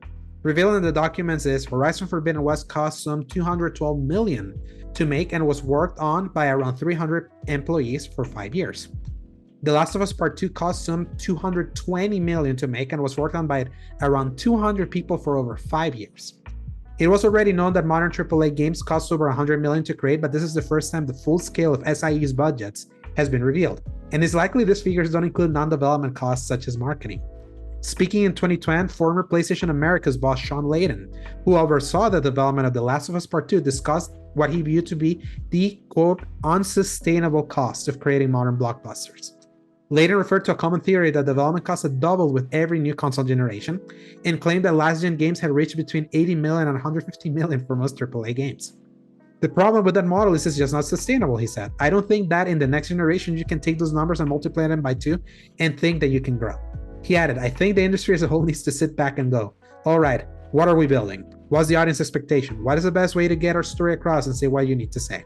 Revealed in the documents is Horizon Forbidden West cost some $212 million to make and was worked on by around 300 employees for 5 years. The Last of Us Part 2 cost some $220 million to make and was worked on by around 200 people for over 5 years. It was already known that modern AAA games cost over $100 million to create, but this is the first time the full scale of SIE's budgets has been revealed. And it's likely these figures don't include non-development costs such as marketing. Speaking in 2020, former PlayStation America's boss Sean Layden, who oversaw the development of The Last of Us Part 2, discussed what he viewed to be the, quote, unsustainable cost of creating modern blockbusters. Layden referred to a common theory that development costs had doubled with every new console generation, and claimed that last-gen games had reached between $80 million and $150 million for most AAA games. The problem with that model is it's just not sustainable, he said. I don't think that in the next generation you can take those numbers and multiply them by 2 and think that you can grow. He added, I think the industry as a whole needs to sit back and go, all right, what are we building? What's the audience expectation? What is the best way to get our story across and say what you need to say?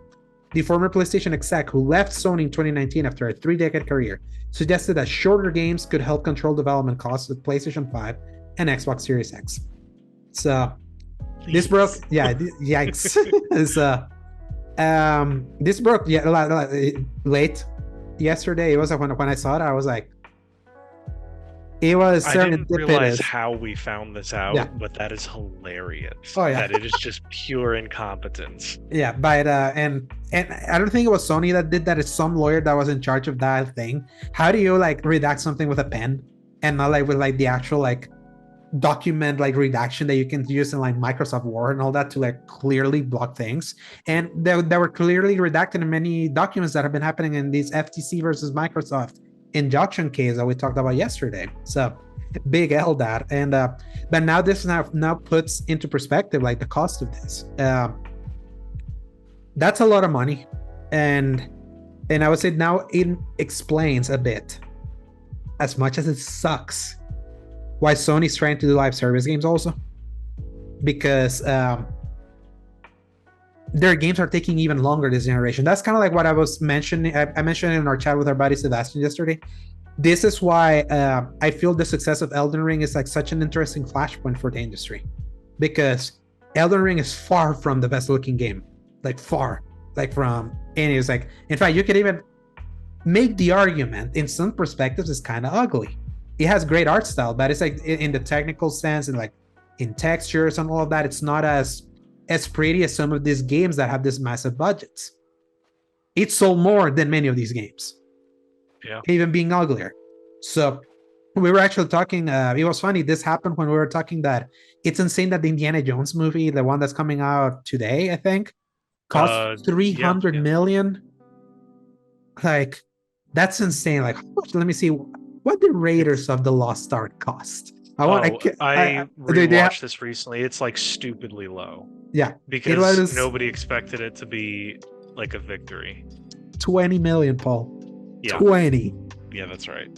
The former PlayStation exec who left Sony in 2019 after a 3-decade career suggested that shorter games could help control development costs with PlayStation 5 and Xbox Series X. So this broke, yikes. This broke late yesterday. It was like when I saw it, I was like, it was serendipitous. I didn't realize how we found this out, but that is hilarious. Oh, yeah. That it is just pure incompetence. Yeah, but and I don't think it was Sony that did that. It's some lawyer that was in charge of that thing. How do you like redact something with a pen and not like with like the actual like document like redaction that you can use in like Microsoft Word and all that to like clearly block things? And they were clearly redacted in many documents that have been happening in these FTC versus Microsoft injunction case that we talked about yesterday. So big L that. And but now this now puts into perspective like the cost of this. That's a lot of money, and I would say now it explains a bit, as much as it sucks, why Sony's trying to do live service games also, because their games are taking even longer this generation. That's kind of like what I was mentioning. I mentioned in our chat with our buddy Sebastian yesterday. This is why I feel the success of Elden Ring is like such an interesting flashpoint for the industry, because Elden Ring is far from the best looking game, like far, like from any. It's like, in fact, you could even make the argument in some perspectives it's kind of ugly. It has great art style, but it's like in the technical sense and like in textures and all of that, it's not as pretty as some of these games that have this massive budgets. It sold more than many of these games, even being uglier. So we were actually talking, it was funny, this happened when we were talking that it's insane that the Indiana Jones movie, the one that's coming out today, I think, cost $300 million. Like, that's insane. Like, let me see what the Raiders of the Lost Ark cost. I rewatched this recently. It's like stupidly low. Yeah, because nobody expected it to be like a victory. 20 million, Paul. Yeah. 20. Yeah, that's right.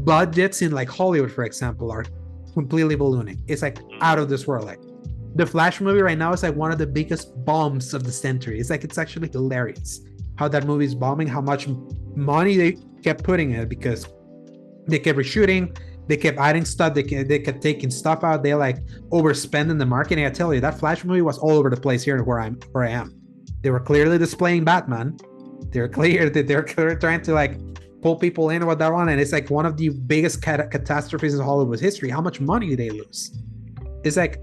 Budgets in like Hollywood, for example, are completely ballooning. It's like out of this world. Like the Flash movie right now is like one of the biggest bombs of the century. It's like, it's actually hilarious how that movie is bombing, how much money they kept putting in it, because they kept reshooting. They kept adding stuff. They kept taking stuff out. They like overspending the marketing. I tell you, that Flash movie was all over the place here where I am. They were clearly displaying Batman. They're clear that they're trying to like pull people in with that one. And it's like one of the biggest catastrophes in Hollywood's history. How much money did they lose? It's like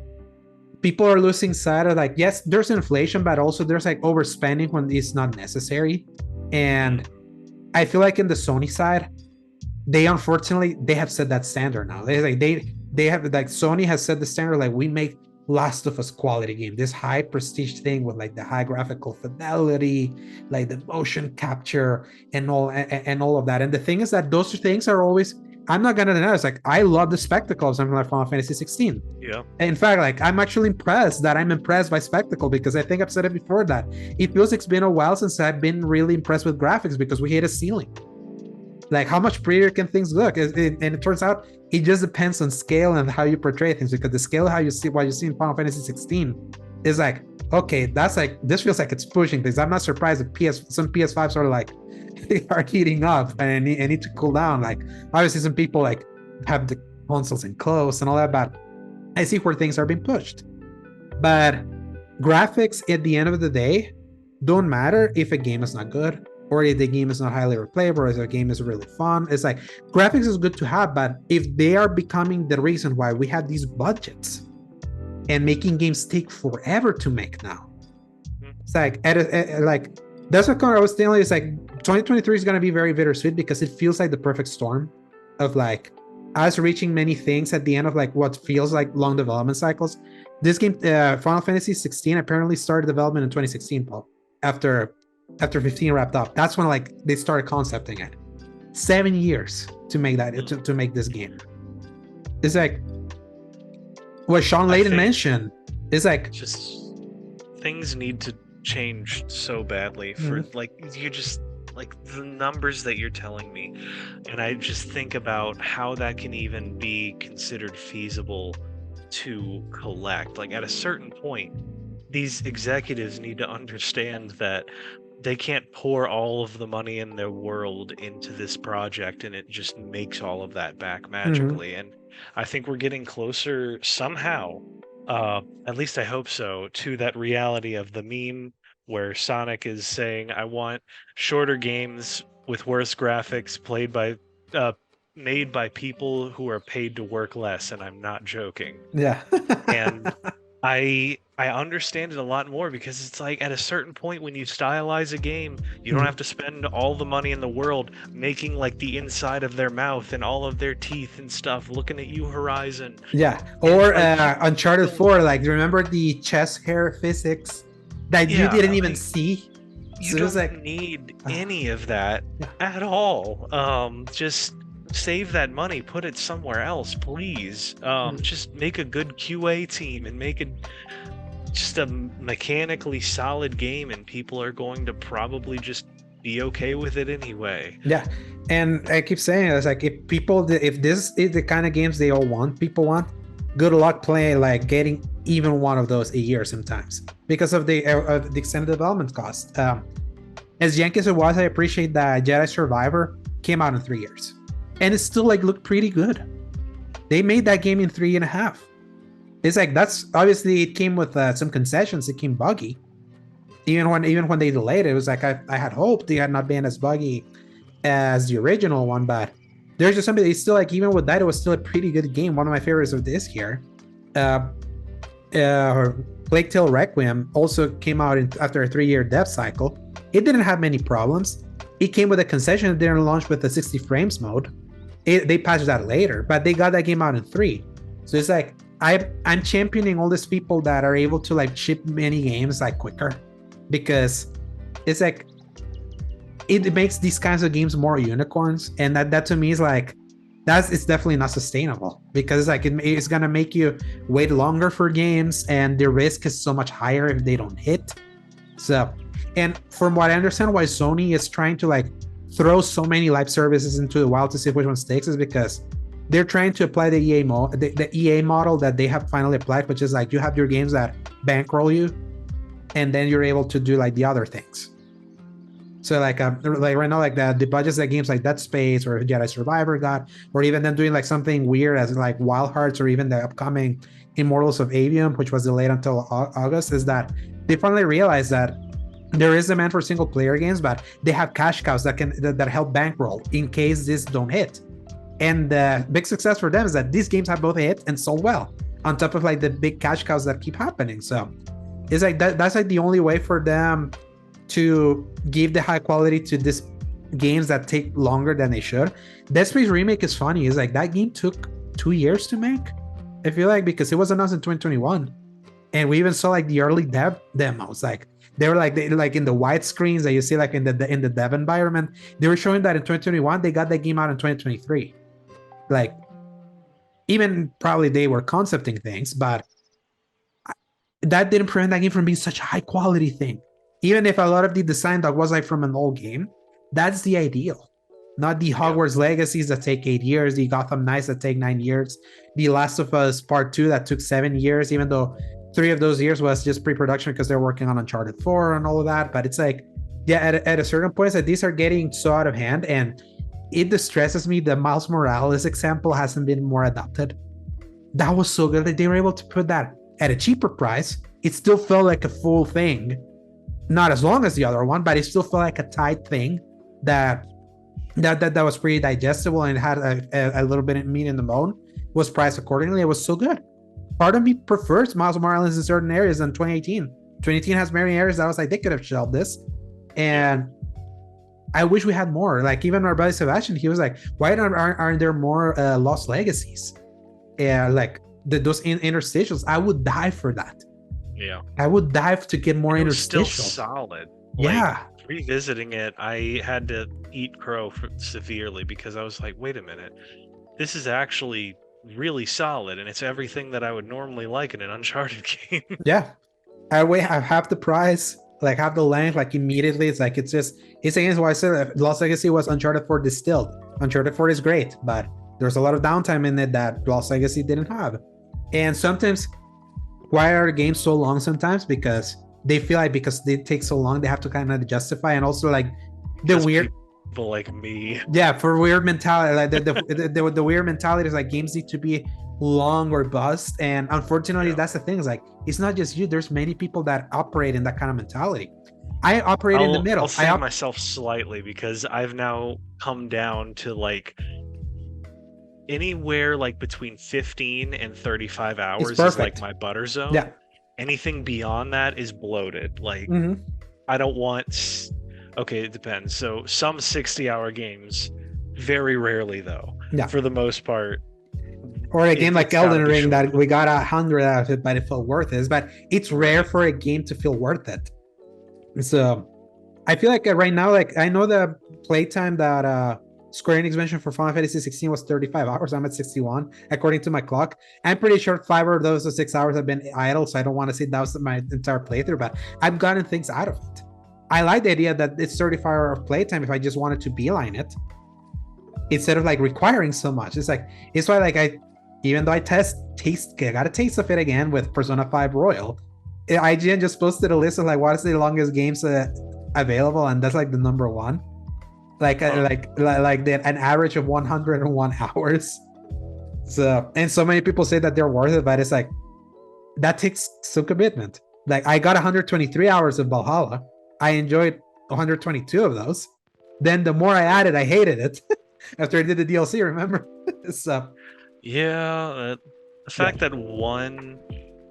people are losing sight of like, yes, there's inflation, but also there's like overspending when it's not necessary. And I feel like in the Sony side, they unfortunately have set that standard now. They have like Sony has set the standard, like we make Last of Us quality game, this high prestige thing with like the high graphical fidelity, like the motion capture and all of that. And the thing is that those things are always, I'm not gonna deny, it's like I love the spectacle of something like Final Fantasy XVI. Yeah. In fact, like I'm actually impressed by spectacle, because I think I've said it before that it feels like it's been a while since I've been really impressed with graphics, because we hit a ceiling. Like how much prettier can things look? And it turns out it just depends on scale and how you portray things, because the scale how you see what you see in Final Fantasy 16 is like, okay, that's like, this feels like it's pushing things. I'm not surprised that some PS5s are like are heating up and I need to cool down. Like obviously some people like have the consoles enclosed and all that, but I see where things are being pushed. But graphics at the end of the day don't matter if a game is not good. or if the game is not highly replayable, or if the game is really fun. It's like graphics is good to have, but if they are becoming the reason why we have these budgets and making games take forever to make now, it's like that's what I was telling you. It's like 2023 is going to be very bittersweet because it feels like the perfect storm of like us reaching many things at the end of like what feels like long development cycles. This game, Final Fantasy XVI, apparently started development in 2016, Paul. After 15 wrapped up, that's when like they started concepting it. 7 years to make that to make this game. It's like what Sean Layden mentioned. It's like just things need to change so badly for like you just like the numbers that you're telling me, and I just think about how that can even be considered feasible to collect. Like at a certain point, these executives need to understand that they can't pour all of the money in their world into this project and it just makes all of that back magically. And I think we're getting closer somehow, at least I hope so, to that reality of the meme where Sonic is saying, I want shorter games with worse graphics made by people who are paid to work less, and I'm not joking. Yeah. And I understand it a lot more because it's like at a certain point when you stylize a game, you don't have to spend all the money in the world making like the inside of their mouth and all of their teeth and stuff, looking at you, Horizon. Yeah, or like, Uncharted 4, like remember the chest hair physics that you didn't even see? You don't need any of that at all. Just save that money, put it somewhere else, please. Just make a good QA team and make it just a mechanically solid game, and people are going to probably just be okay with it anyway. Yeah, and I keep saying it's like if this is the kind of games they all want, people want, good luck playing like getting even one of those a year sometimes because of the extended development cost. As janky as it was, I appreciate that Jedi Survivor came out in 3 years. And it still like looked pretty good. They made that game in 3.5. It's like that's obviously it came with some concessions. It came buggy. Even when they delayed it, it was like I had hoped it had not been as buggy as the original one, but there's just something. It's still like even with that, it was still a pretty good game. One of my favorites of this year. Plague Tale Requiem also came out after a 3-year dev cycle. It didn't have many problems. It came with a concession. It didn't launch with the 60 frames mode. They patched that later, but they got that game out in 3. So it's like I'm championing all these people that are able to like ship many games like quicker, because it's like it makes these kinds of games more unicorns, and that to me is like it's definitely not sustainable, because it's like it's gonna make you wait longer for games, and the risk is so much higher if they don't hit. So, and from what I understand, why Sony is trying to like throw so many live services into the wild to see which one sticks is because they're trying to apply the EA model that they have finally applied, which is like you have your games that bankroll you, and then you're able to do like the other things. So like right now, like the budgets that games like Dead Space or Jedi Survivor got, or even them doing like something weird as like Wild Hearts, or even the upcoming Immortals of Avium, which was delayed until August, is that they finally realized that there is demand for single player games, but they have cash cows that help bankroll in case this don't hit. And the big success for them is that these games have both hit and sold well, on top of like the big cash cows that keep happening. So it's like that's like the only way for them to give the high quality to these games that take longer than they should. Dead Space Remake is funny. It's like that game took 2 years to make, I feel like, because it was announced in 2021, and we even saw like the early dev demos. Like they were like in the white screens that you see like in the dev environment. They were showing that in 2021. They got that game out in 2023. Like even probably they were concepting things, but that didn't prevent that game from being such a high quality thing. Even if a lot of the design that was like from an old game, that's the ideal. Not the Hogwarts Legacies that take 8 years, the Gotham Knights that take 9 years, the Last of Us Part 2 that took 7 years, even though 3 of those years was just pre-production because they're working on Uncharted 4 and all of that. But it's like, yeah, at a certain point, that these are getting so out of hand, and it distresses me that Miles Morales example hasn't been more adopted. That was so good that they were able to put that at a cheaper price. It still felt like a full thing, not as long as the other one, but it still felt like a tight thing that was pretty digestible and had a little bit of meat in the bone. Was priced accordingly. It was so good. Part of me prefers Miles Morales in certain areas than 2018. 2018 has many areas that I was like, they could have shelved this, and I wish we had more. Like even our buddy Sebastian, he was like, why aren't there more Lost Legacies? Yeah, like those interstitials. I would die for that. Yeah, I would dive to get more interstitials. Still solid. Yeah. Like, revisiting it, I had to eat crow severely because I was like, wait a minute, this is actually really solid, and it's everything that I would normally like in an Uncharted game. Yeah, I have half the price, like half the length, like immediately. It's like it's against why I said Lost Legacy was Uncharted 4 distilled. Uncharted 4 is great, but there's a lot of downtime in it that Lost Legacy didn't have. And sometimes, why are games so long? Sometimes because they feel like because they take so long, they have to kind of justify, and also like the weird people like me. Yeah, for weird mentality, like the weird mentality is like games need to be long or bust, and unfortunately, that's the thing. Is like it's not just you. There's many people that operate in that kind of mentality. I operate in the middle. I'll save myself slightly because I've now come down to like anywhere like between 15 and 35 hours is like my butter zone. Yeah. Anything beyond that is bloated. Like I don't want. Okay, it depends. So some 60-hour games, very rarely though. Yeah. For the most part. Or a game like Elden Ring that we got 100 out of it, but it felt worth it. But it's rare for a game to feel worth it. So I feel like right now, like I know the playtime that Square Enix mentioned for Final Fantasy XVI was 35 hours. I'm at 61 according to my clock. I'm pretty sure 5 of those 6 hours have been idle, so I don't want to say that was my entire playthrough, but I've gotten things out of it. I like the idea that it's 35 hours of playtime if I just wanted to beeline it instead of like requiring so much. It's why like even though I got a taste of it again with Persona 5 Royal. IGN just posted a list of like what is the longest games available, and that's like the number one. Like an average of 101 hours. So, and so many people say that they're worth it, but it's like that takes some commitment. Like I got 123 hours of Valhalla. I enjoyed 122 of those. Then the more I added, I hated it after I did the DLC. Remember? So yeah, the fact that one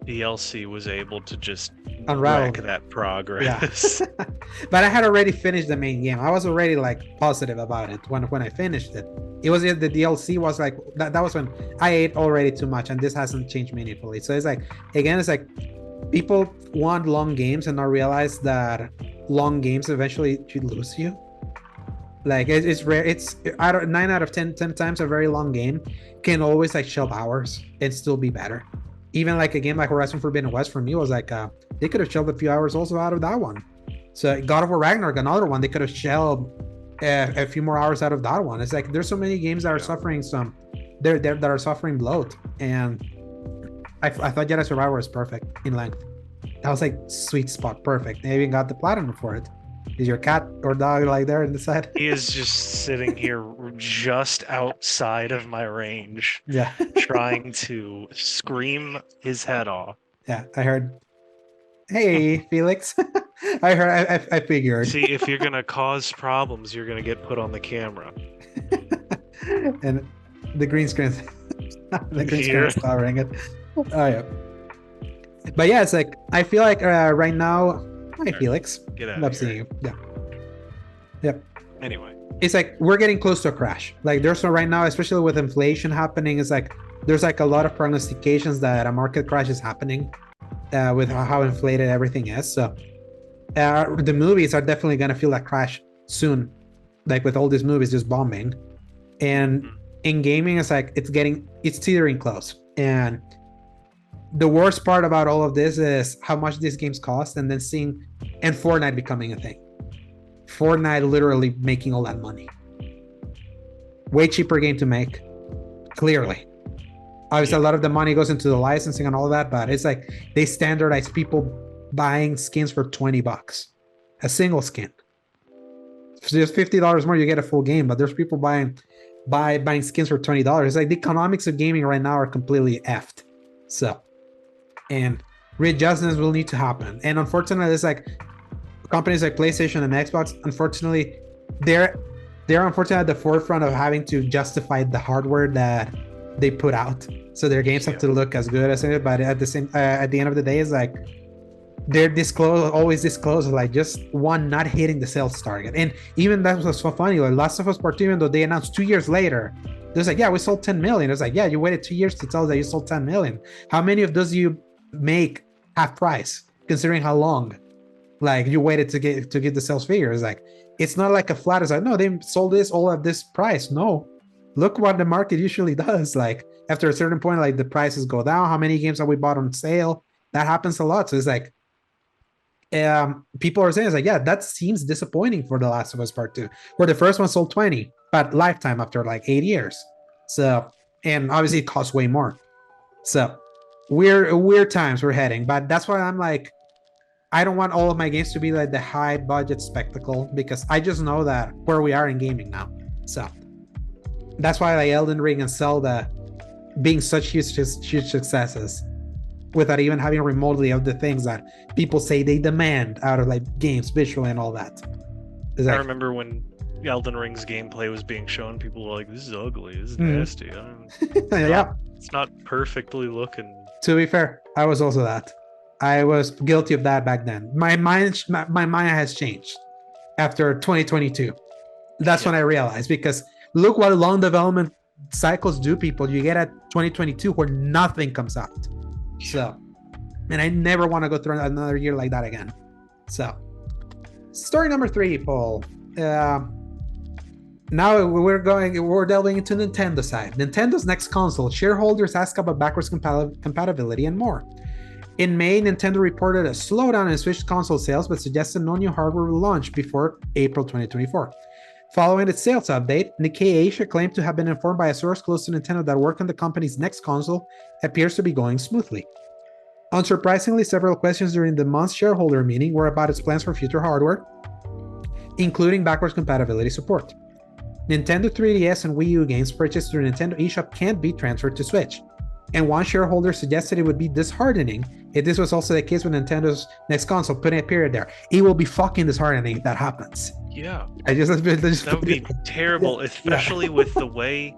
DLC was able to just unravel wreck that progress. Yeah. But I had already finished the main game. I was already like positive about it when I finished it. It was the DLC was like that was when I ate already too much, and this hasn't changed meaningfully. So it's like again, it's like people want long games and not realize that long games eventually should lose you. Like it's rare. It's 9 out of 10 times a very long game can always like shelve hours and still be better. Even like a game like Horizon Forbidden West for me was like they could have shelved a few hours also out of that one. So God of War Ragnarok, another one, they could have shelved a few more hours out of that one. It's like there's so many games that are suffering that are suffering bloat, and I thought Jedi Survivor was perfect in length. That was like sweet spot, perfect. They even got the platinum for it. Is your cat or dog like there in the side? He is just sitting here just outside of my range. Yeah. Trying to scream his head off. Yeah, I heard. Hey, Felix. I figured. See, if you're going to cause problems, you're going to get put on the camera. And the green screen. The green screen is covering it. Oh, yeah. But yeah, it's like, I feel like right now. Hi, Felix. Get out Love seeing you. Yeah. Yep. Anyway. It's like we're getting close to a crash. Like there's right now, especially with inflation happening, it's like there's like a lot of prognostications that a market crash is happening with how inflated everything is. So the movies are definitely going to feel that crash soon, like with all these movies just bombing. And in gaming, it's like it's teetering close. And the worst part about all of this is how much these games cost, and then seeing and Fortnite becoming a thing. Fortnite literally making all that money. Way cheaper game to make, clearly. Obviously, a lot of the money goes into the licensing and all that, but it's like they standardize people buying skins for $20. A single skin. If there's $50 more, you get a full game, but there's people buying skins for $20. It's like the economics of gaming right now are completely effed. So, and readjustments will need to happen. And unfortunately, it's like companies like PlayStation and Xbox, unfortunately, they're unfortunately at the forefront of having to justify the hardware that they put out. So their games have to look as good as it, but at the end of the day, it's like they're always disclose like just one not hitting the sales target. And even that was so funny. Like Last of Us Part 2, even though they announced 2 years later, there's like, yeah, we sold 10 million. It's like, yeah, you waited 2 years to tell us that you sold 10 million. How many of those do you make half price, considering how long like you waited to get the sales figures? Like, it's not like a flat. It's like, no, they sold this all at this price. No, look what the market usually does. Like after a certain point, like the prices go down. How many games have we bought on sale? That happens a lot. So it's like, people are saying, it's like, yeah, that seems disappointing for The Last of Us Part 2, where the first one sold 20, but lifetime after like 8 years. So, and obviously it costs way more. So weird times we're heading, but that's why I'm like, I don't want all of my games to be like the high budget spectacle, because I just know that where we are in gaming now. So that's why like Elden Ring and Zelda being such huge successes without even having remotely of the things that people say they demand out of like games visually and all that. I remember when Elden Ring's gameplay was being shown, people were like, this is ugly, this is nasty. It's not perfectly looking. To be fair, I was also that. I was guilty of that back then. My mind has changed after 2022. That's when I realized, because look what long development cycles do, people. You get at 2022 where nothing comes out. So, and I never want to go through another year like that again. So, story number 3, Paul. Now we're delving into Nintendo side. Nintendo's next console. Shareholders ask about backwards compatibility and more. In May, Nintendo reported a slowdown in Switch console sales, but suggested no new hardware will launch before April 2024. Following its sales update, Nikkei Asia claimed to have been informed by a source close to Nintendo that work on the company's next console appears to be going smoothly. Unsurprisingly, several questions during the month's shareholder meeting were about its plans for future hardware, including backwards compatibility support. Nintendo 3DS and Wii U games purchased through Nintendo eShop can't be transferred to Switch, and one shareholder suggested it would be disheartening if this was also the case with Nintendo's next console, putting a period there. It will be fucking disheartening if that happens. Yeah. That would be terrible, especially with the way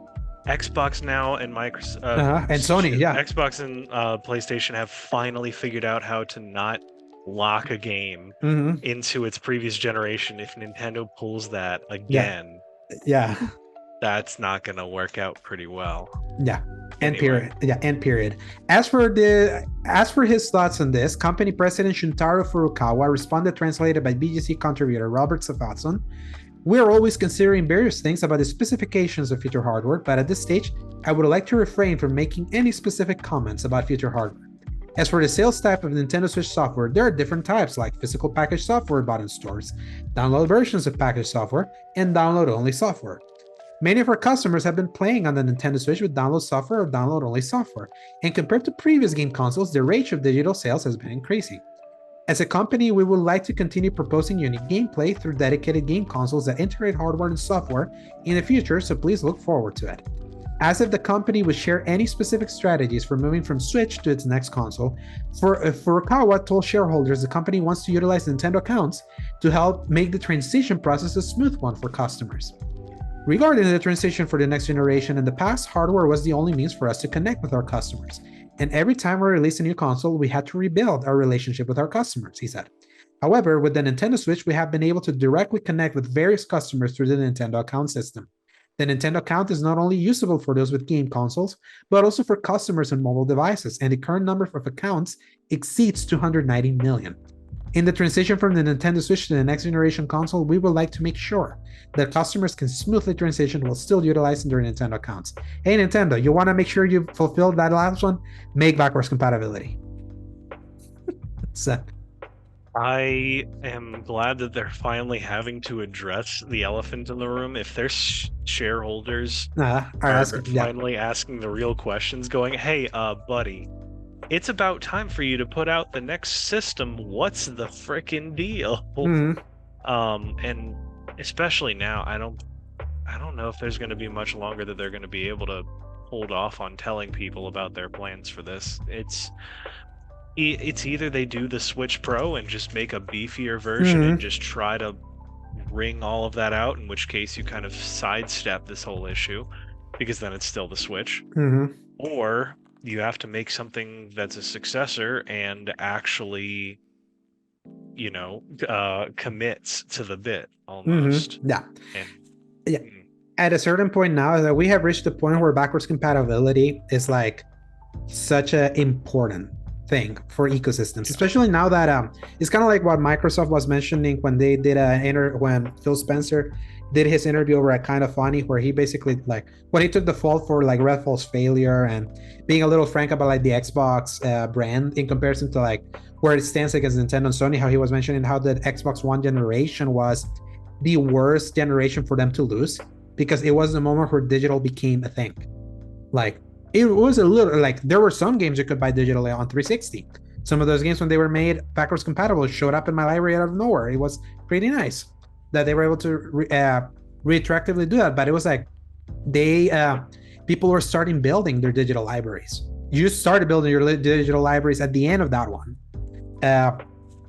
Xbox now and Microsoft and Sony, Xbox and PlayStation have finally figured out how to not lock a game into its previous generation. If Nintendo pulls that again, that's not going to work out pretty well. End period. As for his thoughts on this, company president Shuntaro Furukawa responded, translated by BGC contributor Robert Safatson. We are always considering various things about the specifications of future hardware, but at this stage, I would like to refrain from making any specific comments about future hardware. As for the sales type of Nintendo Switch software, there are different types, like physical package software bought in stores, download versions of packaged software, and download-only software. Many of our customers have been playing on the Nintendo Switch with download software or download-only software, and compared to previous game consoles, the rate of digital sales has been increasing. As a company, we would like to continue proposing unique gameplay through dedicated game consoles that integrate hardware and software in the future, so please look forward to it. As if the company would share any specific strategies for moving from Switch to its next console, Furukawa told shareholders the company wants to utilize Nintendo accounts to help make the transition process a smooth one for customers. Regarding the transition for the next generation, in the past, hardware was the only means for us to connect with our customers. And every time we released a new console, we had to rebuild our relationship with our customers, he said. However, with the Nintendo Switch, we have been able to directly connect with various customers through the Nintendo account system. The Nintendo account is not only usable for those with game consoles, but also for customers on mobile devices, and the current number of accounts exceeds 290 million. In the transition from the Nintendo Switch to the next generation console, we would like to make sure that customers can smoothly transition while still utilizing their Nintendo accounts. Hey Nintendo, you want to make sure you fulfill that last one? Make backwards compatibility. So, I am glad that they're finally having to address the elephant in the room. If their shareholders are finally asking the real questions, going, hey, buddy, it's about time for you to put out the next system. What's the frickin' deal? And especially now, I don't know if there's going to be much longer that they're going to be able to hold off on telling people about their plans for this. it's either they do the Switch Pro and just make a beefier version and just try to wring all of that out, in which case you kind of sidestep this whole issue, because then it's still the Switch. Or you have to make something that's a successor and actually, you know, commits to the bit almost. Yeah. At a certain point now, that we have reached the point where backwards compatibility is like such an important thing for ecosystems, especially now that it's kind of like what Microsoft was mentioning when they did when Phil Spencer did his interview over at Kind of Funny, where he basically like when he took the fault for like Redfall's failure and being a little frank about like the Xbox brand in comparison to like where it stands against Nintendo and Sony, how he was mentioning how the Xbox One generation was the worst generation for them to lose, because it was the moment where digital became a thing. Like it was a little like there were some games you could buy digitally on 360. Some of those games, when they were made backwards compatible, showed up in my library out of nowhere. It was pretty nice that they were able to retroactively do that. But it was like people were starting building their digital libraries. You started building your digital libraries at the end of that one.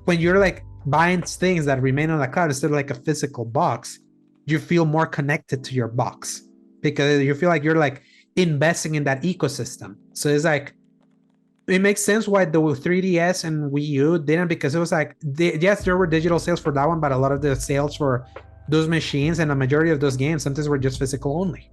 When you're like buying things that remain on the cloud instead of like a physical box, you feel more connected to your box because you feel like you're like investing in that ecosystem. So it's like, it makes sense why the 3DS and Wii U didn't, because it was like, yes, there were digital sales for that one, but a lot of the sales for those machines and the majority of those games sometimes were just physical only.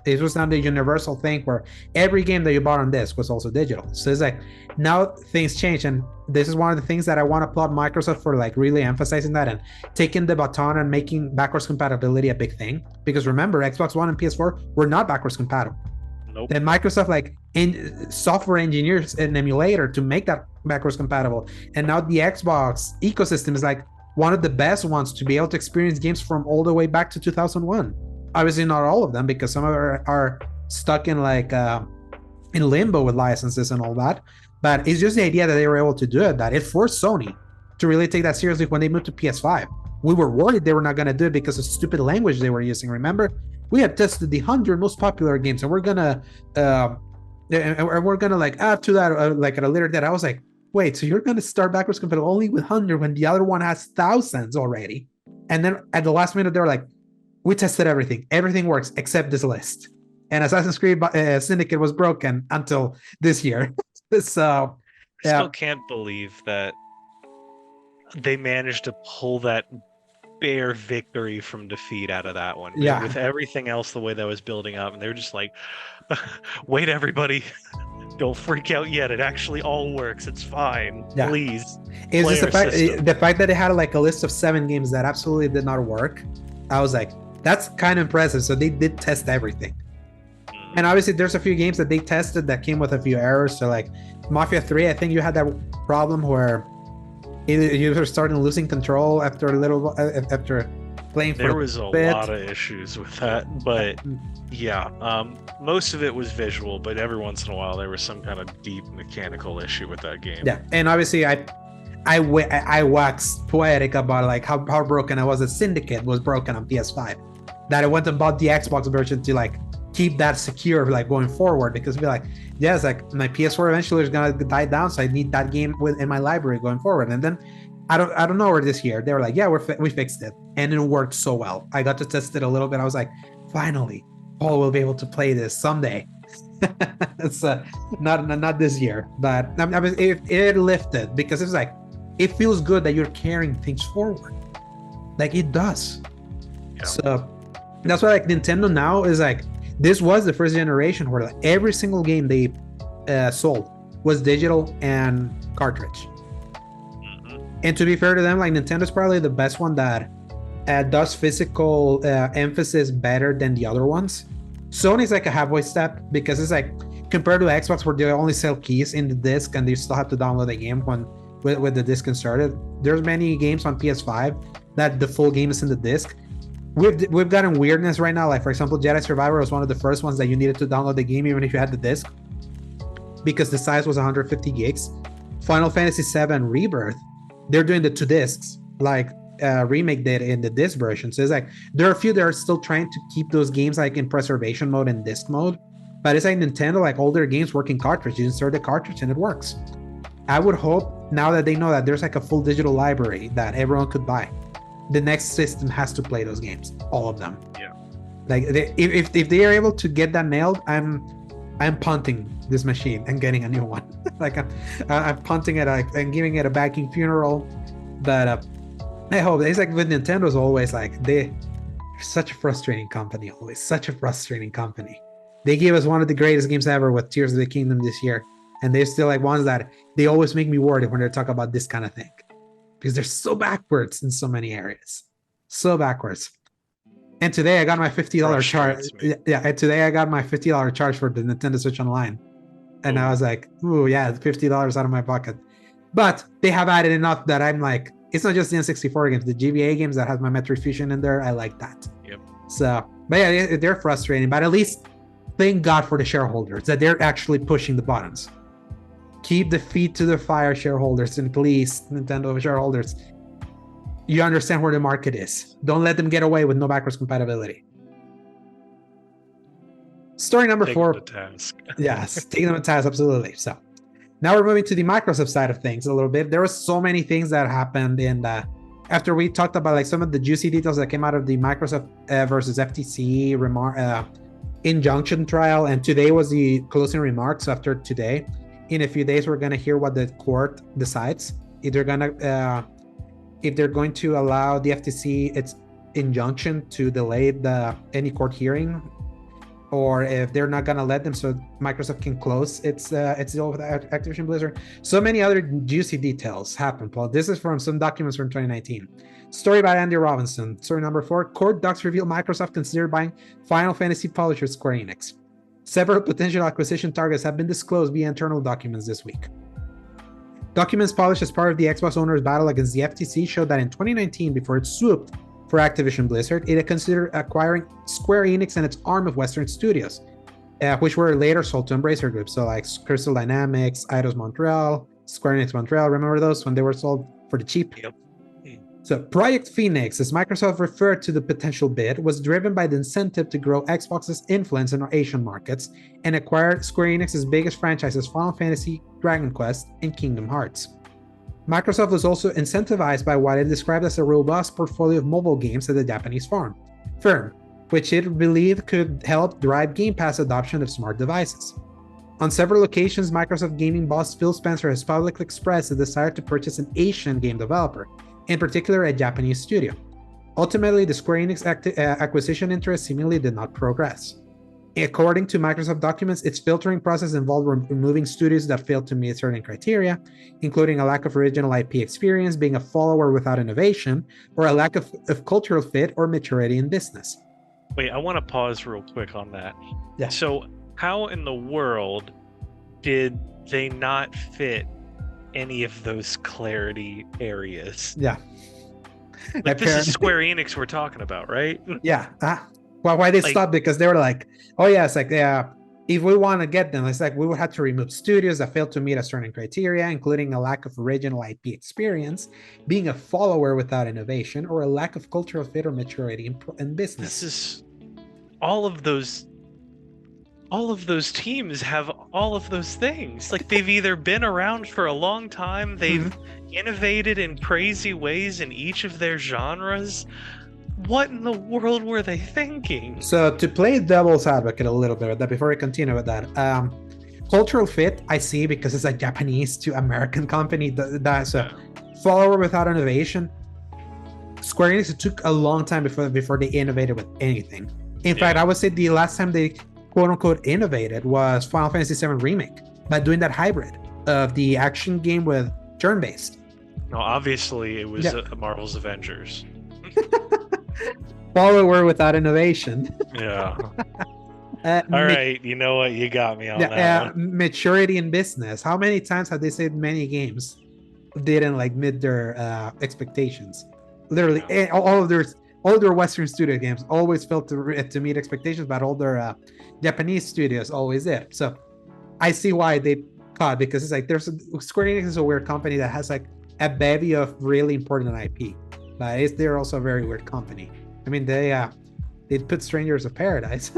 It was not the universal thing where every game that you bought on disc was also digital. So it's like, now things change, and this is one of the things that I want to applaud Microsoft for, like really emphasizing that and taking the baton and making backwards compatibility a big thing. Because remember, Xbox One and PS4 were not backwards compatible. Nope. Then Microsoft like software engineers an emulator to make that backwards compatible, and now the Xbox ecosystem is like one of the best ones to be able to experience games from all the way back to 2001. Obviously not all of them, because some of them are stuck in like in limbo with licenses and all that, but it's just the idea that they were able to do it, that it forced Sony to really take that seriously when they moved to PS5. We were worried they were not going to do it because of stupid language they were using. Remember, we had tested the 100 most popular games, and we're gonna like add to that like at a later date. I was like, wait, so you're gonna start backwards compatible only with 100 when the other one has thousands already? And then at the last minute, they're like, we tested everything works except this list. And Assassin's Creed Syndicate was broken until this year. So I still can't believe that they managed to pull that bare victory from defeat out of that one. Yeah. With everything else the way that was building up, and they were just like, wait, everybody, don't freak out yet. It actually all works. It's fine. Yeah. Please. It's just the fact that they had like a list of 7 games that absolutely did not work. I was like, that's kind of impressive. So they did test everything. And obviously there's a few games that they tested that came with a few errors. So like Mafia 3, I think you had that problem where you were starting losing control after a little, after playing for there was a lot of issues with that, but yeah, most of it was visual, but every once in a while there was some kind of deep mechanical issue with that game. Yeah, and obviously I waxed poetic about like how broken I was that Syndicate was broken on PS5, that I went and bought the Xbox version to like keep that secure like going forward, because be like, yes, like my PS4 eventually is gonna die down, so I need that game in my library going forward. And then I don't know where this year they were like, yeah, we fixed it, and it worked so well. I got to test it a little bit. I was like, finally, Paul will be able to play this someday. It's not this year, but I mean, it lifted, because it's like, it feels good that you're carrying things forward, like it does. Yeah. So that's why like Nintendo now is like, this was the first generation where like every single game they sold was digital and cartridge. And to be fair to them, like Nintendo's probably the best one that does physical emphasis better than the other ones. Sony's like a halfway step, because it's like compared to Xbox, where they only sell keys in the disc and you still have to download the game with the disc inserted. There's many games on PS5 that the full game is in the disc. We've gotten weirdness right now. Like for example, Jedi Survivor was one of the first ones that you needed to download the game even if you had the disc, because the size was 150 gigs. Final Fantasy VII Rebirth, they're doing the 2 discs like Remake did in the disc version. So it's like there are a few that are still trying to keep those games like in preservation mode and disc mode, but it's like Nintendo, like all their games work in cartridge. You insert the cartridge and it works. I would hope now that they know that there's like a full digital library that everyone could buy, the next system has to play those games, all of them. Yeah. Like if they are able to get that nailed, I'm punting this machine and getting a new one. Like I'm punting it and giving it a backing funeral. But I hope it's like with Nintendo's always like they're such a frustrating company, always such a frustrating company. They gave us one of the greatest games ever with Tears of the Kingdom this year, and they're still like ones that they always make me worried when they talk about this kind of thing, because they're so backwards in so many areas, so backwards. And today I got my $50 charge. Yeah, and today I got my $50 charge for the Nintendo Switch Online, and I was like, "Ooh, yeah, $50 out of my pocket." But they have added enough that I'm like, it's not just the N64 games, the GBA games that has my Metroid Fusion in there. I like that. Yep. So, but yeah, they're frustrating. But at least, thank God for the shareholders that they're actually pushing the buttons. Keep the feet to the fire, shareholders, and please, Nintendo shareholders, you understand where the market is. Don't let them get away with no backwards compatibility. Story number 4. Take them to task. Yes, taking them to task, absolutely. So now we're moving to the Microsoft side of things a little bit. There were so many things that happened in after we talked about like some of the juicy details that came out of the Microsoft versus FTC injunction trial, and today was the closing remarks. After today, in a few days, we're going to hear what the court decides. If they're going to allow the FTC its injunction to delay any court hearing, or if they're not going to let them, so Microsoft can close its deal with Activision Blizzard. So many other juicy details happen, Paul. This is from some documents from 2019. Story by Andy Robinson. Story number 4. Court docs reveal Microsoft considered buying Final Fantasy publisher Square Enix. Several potential acquisition targets have been disclosed via internal documents this week. Documents published as part of the Xbox owners' battle against the FTC showed that in 2019, before it swooped for Activision Blizzard, it had considered acquiring Square Enix and its arm of Western Studios, which were later sold to Embracer Group. So like Crystal Dynamics, Eidos Montreal, Square Enix Montreal. Remember those when they were sold for the cheap? Yep. So Project Phoenix, as Microsoft referred to the potential bid, was driven by the incentive to grow Xbox's influence in our Asian markets and acquire Square Enix's biggest franchises, Final Fantasy, Dragon Quest, and Kingdom Hearts. Microsoft was also incentivized by what it described as a robust portfolio of mobile games at the Japanese firm, which it believed could help drive Game Pass adoption of smart devices. On several occasions, Microsoft gaming boss Phil Spencer has publicly expressed a desire to purchase an Asian game developer, in particular a Japanese studio. Ultimately, the Square Enix acquisition interest seemingly did not progress. According to Microsoft documents, its filtering process involved removing studios that failed to meet certain criteria, including a lack of original IP experience, being a follower without innovation, or a lack of cultural fit or maturity in business. Wait, I want to pause real quick on that. Yeah. So how in the world did they not fit any of those clarity areas? Yeah. Like, this is Square Enix we're talking about, right? Yeah. Well, why they stopped? Because they were like, oh yeah, it's like, if we want to get them, it's like we would have to remove studios that failed to meet a certain criteria, including a lack of original IP experience, being a follower without innovation, or a lack of cultural fit or maturity in business. This is all of those teams have all of those things. Like, they've either been around for a long time, they've innovated in crazy ways in each of their genres. What in the world were they thinking? So to play devil's advocate a little bit with that, before we continue with that, cultural fit I see because it's a Japanese to American company. That's a follower without innovation. Square Enix, it took a long time before they innovated with anything. In fact, I would say the last time they quote unquote innovated was Final Fantasy VII Remake, by doing that hybrid of the action game with turn-based. No, obviously it was Marvel's Avengers. Follower without innovation. Yeah. All right, you know what? You got me on that one. Maturity in business. How many times have they said many games didn't like meet their expectations? Literally, all of their Western studio games always failed to meet expectations, but all their Japanese studios always did. So I see why they caught, because it's like Square Enix is a weird company that has like a bevy of really important IP, but they're also a very weird company. I mean, they put Strangers of Paradise.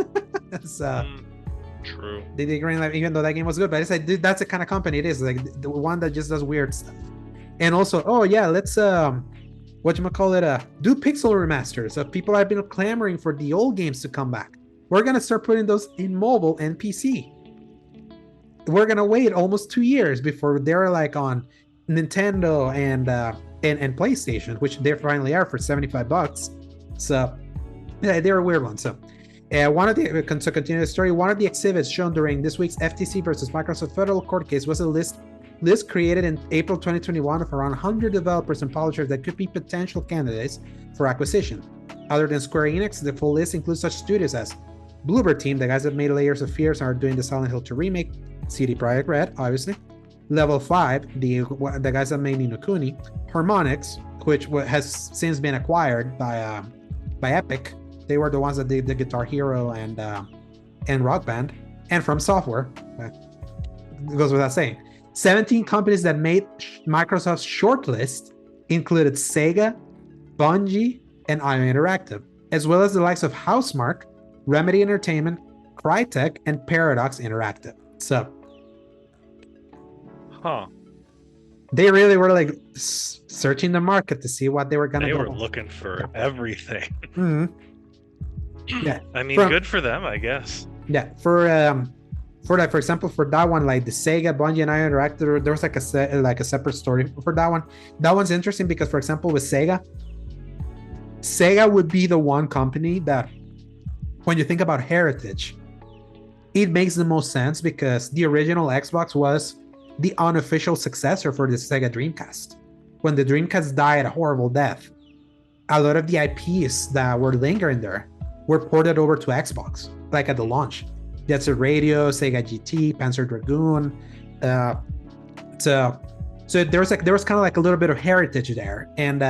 True. They did greenlight even though that game was good, but it's like that's the kind of company it is, like the one that just does weird stuff. And also, let's whatchamacallit, do pixel remasters. So people have been clamoring for the old games to come back. We're gonna start putting those in mobile and PC. We're gonna wait almost 2 years before they're like on Nintendo and PlayStation, which they finally are for $75. So yeah, they're a weird one. So to continue the story, one of the exhibits shown during this week's FTC versus Microsoft federal court case was a list created in April 2021 of around 100 developers and publishers that could be potential candidates for acquisition. Other than Square Enix, the full list includes such studios as Bloober Team, the guys that made Layers of Fear and are doing the Silent Hill 2 remake, CD Projekt Red, obviously, Level 5, the guys that made Ni no Kuni, Harmonix, which has since been acquired by Epic. They were the ones that did the Guitar Hero and Rock Band, and From Software. It goes without saying. 17 companies that made Microsoft's shortlist included Sega, Bungie, and IO Interactive, as well as the likes of Housemarque, Remedy Entertainment, Crytek, and Paradox Interactive. So, they really were like searching the market to see what they were gonna. They were looking for everything. Mm-hmm. Yeah, I mean, good for them, I guess. Yeah, for example, for that one, like the Sega, Bungie, and IO Interactive, there was like a separate story for that one. That one's interesting because, for example, with Sega would be the one company that, when you think about heritage, it makes the most sense because the original Xbox was the unofficial successor for the Sega Dreamcast. When the Dreamcast died a horrible death, a lot of the IPs that were lingering there were ported over to Xbox, like at the launch. That's a Radio, Sega GT, Panzer Dragoon. So there was kind of like a little bit of heritage there. And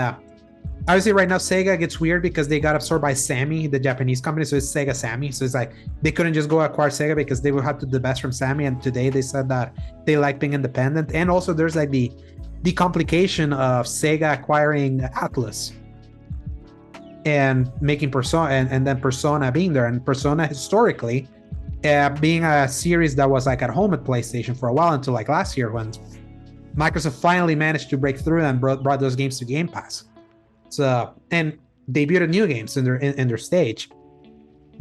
obviously right now Sega gets weird because they got absorbed by Sammy, the Japanese company. So it's Sega Sammy. So it's like they couldn't just go acquire Sega because they would have to do the best from Sammy. And today they said that they like being independent. And also there's like the complication of Sega acquiring Atlas and making Persona, and then Persona being there. And Persona historically being a series that was like at home at PlayStation for a while until like last year when Microsoft finally managed to break through and brought those games to Game Pass. So, and debuted new games in their stage.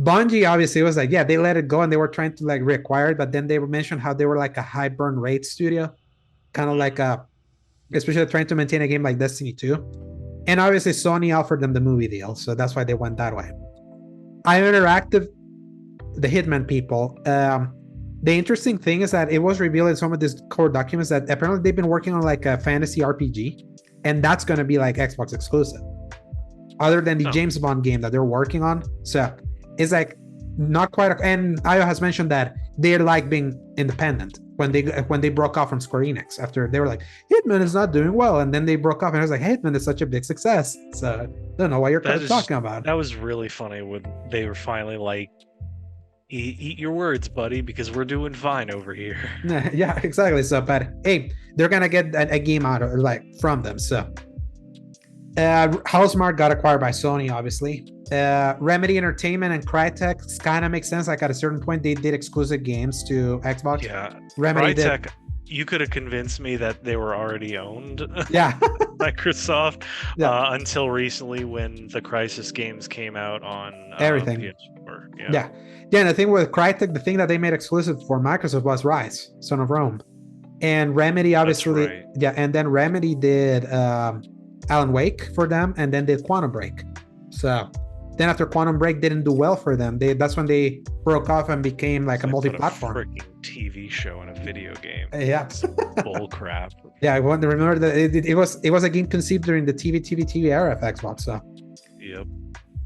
Bungie obviously was like, yeah, they let it go and they were trying to like reacquire it, but then they mentioned how they were like a high burn rate studio, kind of like especially trying to maintain a game like Destiny 2. And obviously Sony offered them the movie deal, so that's why they went that way. IO Interactive, the Hitman people, the interesting thing is that it was revealed in some of these core documents that apparently they've been working on like a fantasy RPG, and that's going to be like Xbox exclusive, other than the James Bond game that they're working on. So it's like not quite. And IO has mentioned that they like being independent when they broke off from Square Enix after they were like, Hitman is not doing well, and then they broke off and I was like, Hitman is such a big success. So I don't know what you're talking about. That was really funny when they were finally like, eat your words, buddy, because we're doing fine over here. Yeah, exactly. So, but hey, they're gonna get a game out of like from them. So, Housemarque got acquired by Sony, obviously. Remedy Entertainment and Crytek kind of makes sense. Like at a certain point, they did exclusive games to Xbox. Yeah, Remedy Crytek. You could have convinced me that they were already owned. Yeah, Microsoft. Yeah. Until recently, when the Crysis games came out on everything. PS4. Yeah. And the thing with Crytek, the thing that they made exclusive for Microsoft was Rise, Son of Rome, and Remedy obviously. Right. Yeah, and then Remedy did Alan Wake for them, and then did Quantum Break. So then after Quantum Break didn't do well for them, that's when they broke off and became like a multi-platform. A freaking TV show and a video game. Yeah, bull crap. Yeah, I want to remember that it was a game conceived during the TV era of Xbox. So. Yep.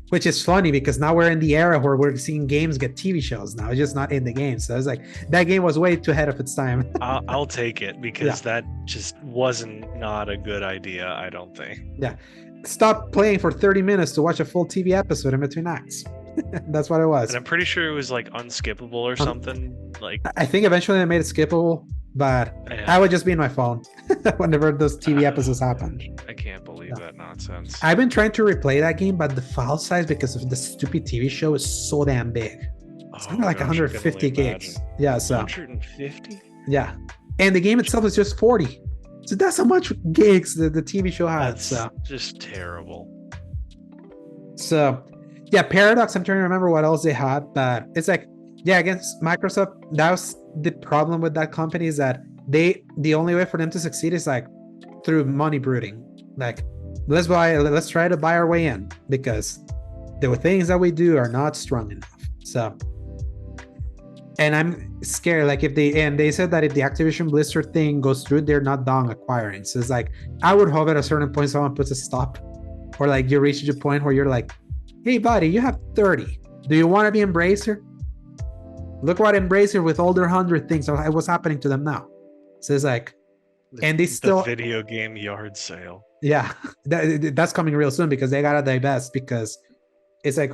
Which is funny because now we're in the era where we're seeing games get TV shows now. It's just not in the game. So it's like that game was way too ahead of its time. I'll take it because that just wasn't not a good idea, I don't think. Yeah. Stop playing for 30 minutes to watch a full TV episode in between acts. That's what it was. And I'm pretty sure it was like unskippable or something. Like I think eventually they made it skippable, but I would just be in my phone whenever those TV episodes happened. I can't believe that nonsense. I've been trying to replay that game, but the file size because of the stupid TV show is so damn big. something like 150 gigs. Yeah, so 150. Yeah, and the game itself is just 40. So that's how much gigs the TV show had. That's just terrible. So, yeah, Paradox. I'm trying to remember what else they had, but it's like, yeah, against Microsoft, that was the problem with that company, is that the only way for them to succeed is like through money brooding. Like, let's try to buy our way in, because the things that we do are not strong enough. So, and I'm scared, like, they said that if the Activision Blizzard thing goes through, they're not done acquiring. So it's like, I would hope at a certain point someone puts a stop, or like you reach a point where you're like, hey buddy, you have 30. Do you want to be Embracer? Look what Embracer with all their 100 things, what's happening to them now. So it's like, and they still, the video game yard sale. Yeah, that's coming real soon, because they gotta divest, because it's like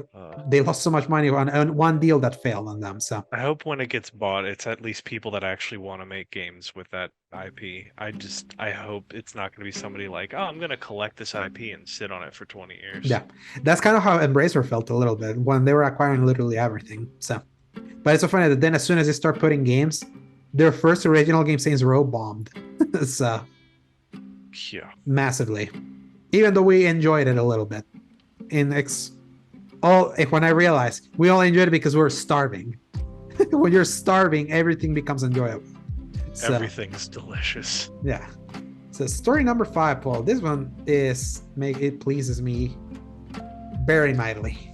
they lost so much money on one deal that failed on them. So I hope when it gets bought, it's at least people that actually want to make games with that IP. I hope it's not going to be somebody like, oh, I'm going to collect this IP and sit on it for 20 years. Yeah, that's kind of how Embracer felt a little bit when they were acquiring literally everything. So, but it's so funny that then as soon as they start putting games, their first original game, Saints Row, bombed. So yeah, massively. Even though we enjoyed it a little bit. When I realized we all enjoyed it because we were starving. When you're starving, everything becomes enjoyable. So, everything's delicious. Yeah. So story number 5, Paul. This one it pleases me very mightily.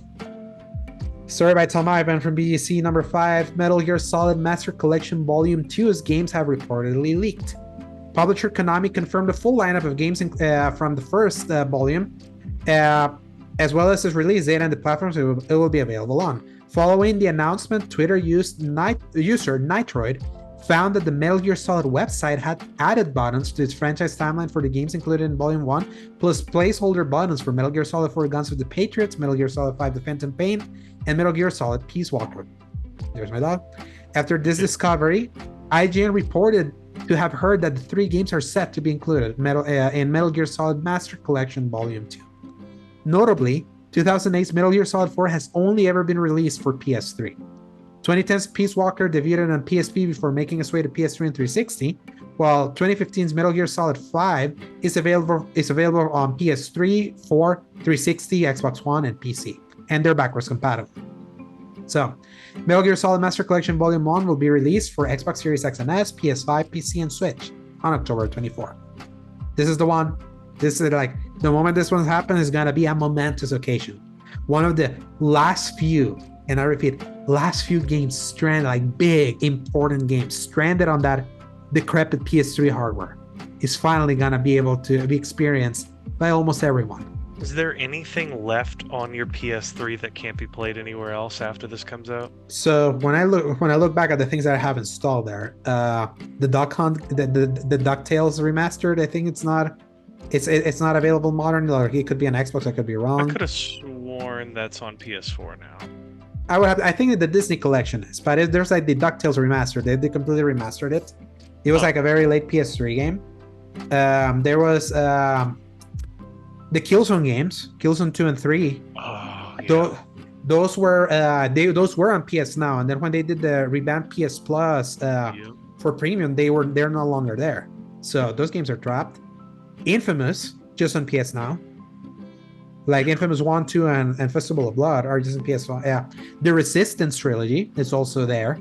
Story by Tom Ivan from BGC number 5. Metal Gear Solid Master Collection Volume 2's games have reportedly leaked. Publisher Konami confirmed a full lineup of games from the first volume, as well as its release date and the platforms it will be available on. Following the announcement, Twitter user Nitroid found that the Metal Gear Solid website had added buttons to its franchise timeline for the games included in Volume 1, plus placeholder buttons for Metal Gear Solid 4 Guns of the Patriots, Metal Gear Solid 5 The Phantom Pain, and Metal Gear Solid Peace Walker. There's my dog. After this discovery, IGN reported to have heard that the 3 games are set to be included in Metal Gear Solid Master Collection Volume 2. Notably, 2008's Metal Gear Solid 4 has only ever been released for PS3. 2010's Peace Walker debuted on PSP before making its way to PS3 and 360, while 2015's Metal Gear Solid 5 is available on PS3, 4, 360, Xbox One, and PC, and they're backwards compatible. So, Metal Gear Solid Master Collection Volume 1 will be released for Xbox Series X and S, PS5, PC, and Switch on October 24. This is the one. This is like, the moment this one happens is gonna be a momentous occasion. One of the last few, and I repeat, last few games stranded, like big, important games, stranded on that decrepit PS3 hardware, is finally gonna be able to be experienced by almost everyone. Is there anything left on your PS3 that can't be played anywhere else after this comes out? So when I look back at the things that I have installed there, the Duck Hunt, the DuckTales remastered, I think it's not available modern. Like, it could be on Xbox, I could be wrong. I could have sworn that's on PS4 now. I think that the Disney collection is, but there's like the DuckTales remastered. They completely remastered it. It was like a very late PS3 game. There was the Killzone games, Killzone 2 and 3. Oh, yeah. Those were on PS Now, and then when they did the revamped PS Plus for premium, they're no longer there. So those games are trapped. Infamous, just on PS Now. Like Infamous 1, 2, and Festival of Blood are just on PS1. Yeah. The Resistance trilogy is also there.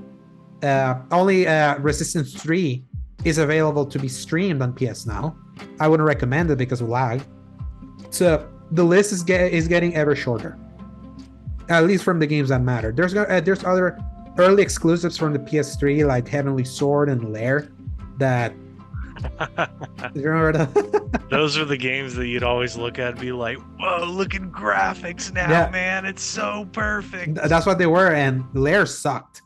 Only Resistance 3 is available to be streamed on PS Now. I wouldn't recommend it because of lag. So the list is getting ever shorter, at least from the games that matter. There's other early exclusives from the PS3 like Heavenly Sword and Lair that you remember that? Those are the games that you'd always look at and be like, whoa, look at graphics now, man, it's so perfect. That's what they were, and Lair sucked.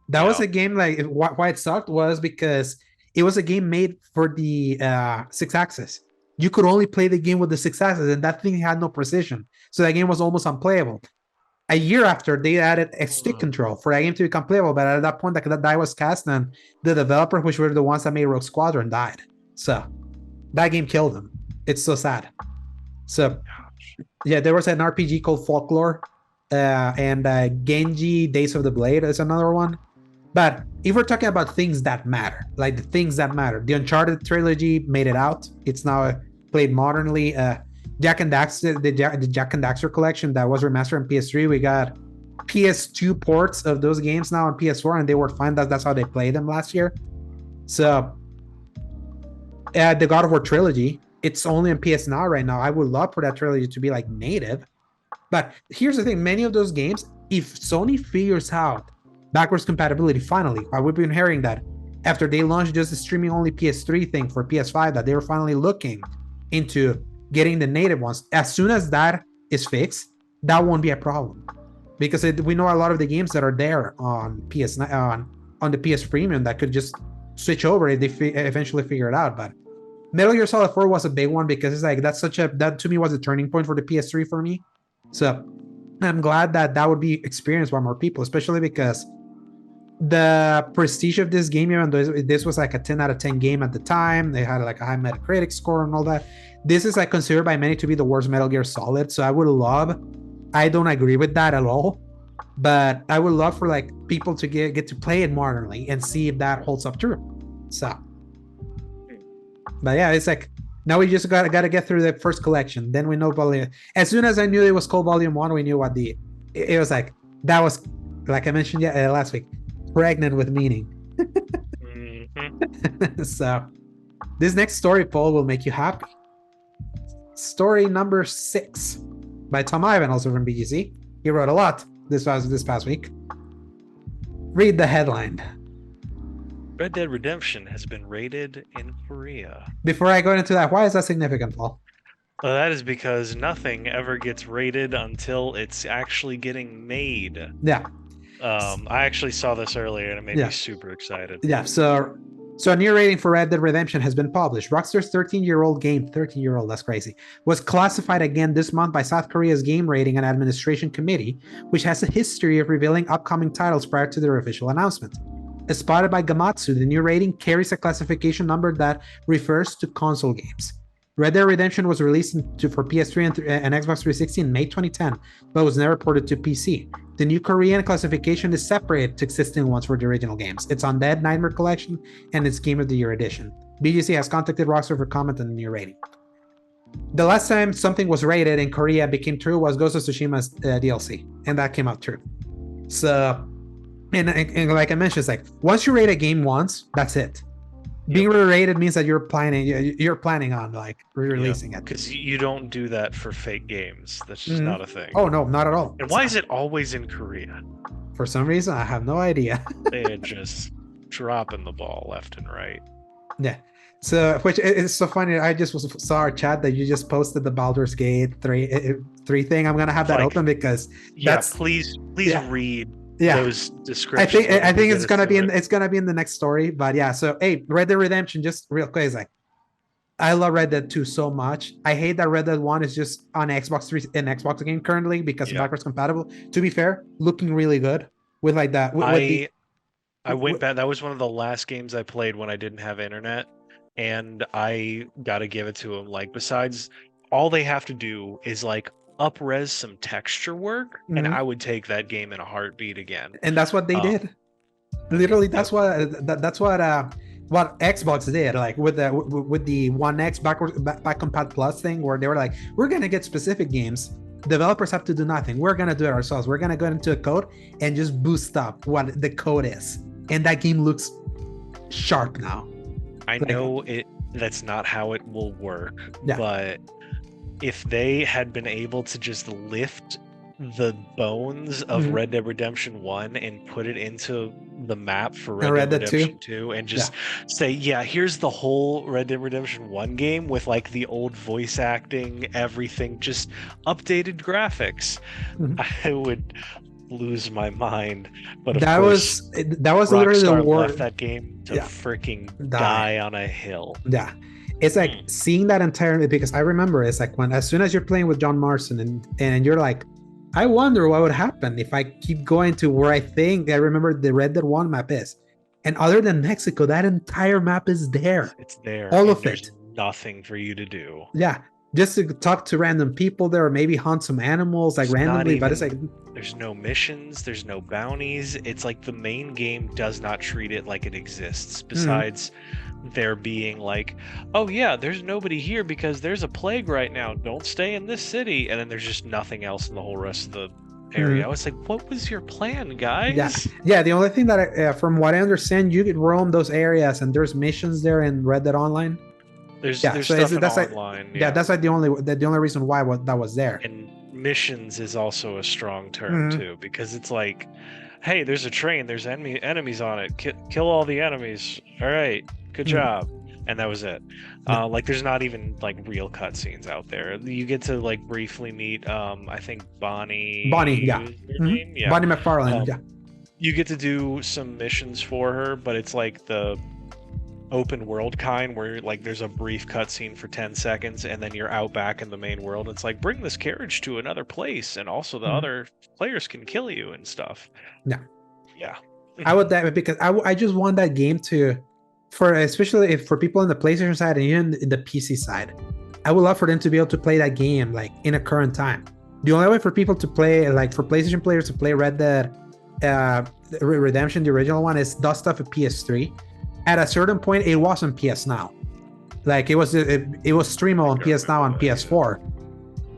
That was a game, like, why it sucked was because it was a game made for the 6-axis. You could only play the game with the 6-axis, and that thing had no precision. So that game was almost unplayable. A year after, they added a stick control for that game to become playable, but at that point, that die was cast, and the developer, which were the ones that made Rogue Squadron, died. So that game killed them. It's so sad. So yeah, there was an RPG called Folklore and Genji Days of the Blade is another one. But if we're talking about things that matter, like the things that matter, the Uncharted trilogy made it out. It's now played modernly. Jak and Daxter, the Jak and Daxter collection that was remastered on PS3. We got PS2 ports of those games now on PS4, and they were fine. That's how they played them last year. So, the God of War trilogy, it's only on PS Now right now. I would love for that trilogy to be like native. But here's the thing: many of those games, if Sony figures out backwards compatibility, finally, we've been hearing that after they launched just the streaming only PS3 thing for PS5, that they were finally looking into getting the native ones. As soon as that is fixed, that won't be a problem, because we know a lot of the games that are there on on the PS Premium that could just switch over if they eventually figure it out. But Metal Gear Solid 4 was a big one, because it's like that to me was a turning point for the PS3 for me. So I'm glad that would be experienced by more people, especially because the prestige of this game, even though this was like a 10 out of 10 game at the time, they had like a high Metacritic score and all that. This is like considered by many to be the worst Metal Gear Solid. So I don't agree with that at all, but I would love for like people to get to play it modernly and see if that holds up true. So, but yeah, it's like now we just gotta get through the first collection. Then we know volume. As soon as I knew it was called Volume 1, we knew what it was like. That was, like I mentioned last week, pregnant with meaning. So this next story, Paul, will make you happy. Story number 6 by Tom Ivan, also from BGC. He wrote a lot this past week. Read the headline. Red Dead Redemption has been rated in Korea. Before I go into that, why is that significant, Paul? Well, that is because nothing ever gets rated until it's actually getting made. Yeah. I actually saw this earlier and it made me super excited. Yeah, so a new rating for Red Dead Redemption has been published. Rockstar's 13-year-old game, 13-year-old, that's crazy, was classified again this month by South Korea's Game Rating and Administration Committee, which has a history of revealing upcoming titles prior to their official announcement. As spotted by Gamatsu, the new rating carries a classification number that refers to console games. Red Dead Redemption was released for PS3 and Xbox 360 in May 2010, but was never ported to PC. The new Korean classification is separate to existing ones for the original games. It's Undead Nightmare Collection and its Game of the Year edition. BGC has contacted Rockstar for comment on the new rating. The last time something was rated in Korea became true was Ghost of Tsushima's DLC, and that came out true. So, and like I mentioned, it's like once you rate a game once, that's it. Being re-rated means that you're planning on like re-releasing it. Because you don't do that for fake games. That's just not a thing. Oh no, not at all. And why is it always in Korea? For some reason, I have no idea. They're just dropping the ball left and right. Yeah. So, which is so funny. I just saw our chat that you just posted the Baldur's Gate 3 thing. I'm gonna have that open because please read those descriptions. I think it's gonna be in the next story. But yeah, so hey, Red Dead Redemption, just real quick, like I love Red Dead 2 so much. I hate that Red Dead 1 is just on Xbox 3 and Xbox game currently because it's backwards compatible. To be fair, looking really good with like that. I went back. That was one of the last games I played when I didn't have internet, and I gotta give it to them. Like, besides, all they have to do is like up-res some texture work, and I would take that game in a heartbeat again. And that's what they did. Literally, that's what Xbox did. Like with the One X back compat plus thing, where they were like, we're gonna get specific games. Developers have to do nothing. We're gonna do it ourselves. We're gonna go into a code and just boost up what the code is, and that game looks sharp now. I know that's not how it will work, but if they had been able to just lift the bones of Red Dead Redemption 1 and put it into the map for Red Dead Redemption 2 and just say, here's the whole Red Dead Redemption 1 game with like the old voice acting, everything, just updated graphics, I would lose my mind. But that was literally the word. Left that game to freaking die on a hill. Yeah. It's like seeing that entirely, because I remember it's like as soon as you're playing with John Marston and you're like, I wonder what would happen if I keep going to where I think I remember the Red Dead 1 map is. And other than Mexico, that entire map is there. It's there. All of it. Nothing for you to do. Yeah. just to talk to random people there, or maybe hunt some animals like randomly. But it's like there's no missions, there's no bounties. It's like the main game does not treat it like it exists. Besides there being like, oh yeah, there's nobody here because there's a plague right now. Don't stay in this city. And then there's just nothing else in the whole rest of the area. I was like, what was your plan, guys? Yeah. The only thing that from what I understand, you could roam those areas and there's missions there in Red Dead Online. There's stuff online. That's like the only reason why that was there. And missions is also a strong term too, because it's like, hey, there's a train, there's enemies on it, kill all the enemies. All right, good job. And that was it. Like there's not even like real cutscenes out there. You get to like briefly meet I think Bonnie, yeah. Bonnie McFarlane. You get to do some missions for her, but it's like the open world kind where like there's a brief cutscene for 10 seconds and then you're out back in the main world. It's like, bring this carriage to another place and also the other players can kill you and stuff. Yeah. I would because I just want that game to, especially for people on the PlayStation side and even in the PC side, I would love for them to be able to play that game like in a current time. The only way for people to play, like for PlayStation players to play Red Dead Redemption, the original one, is dust off a PS3. At a certain point, it wasn't PS Now. Like it was streamable on PS Now and PS4.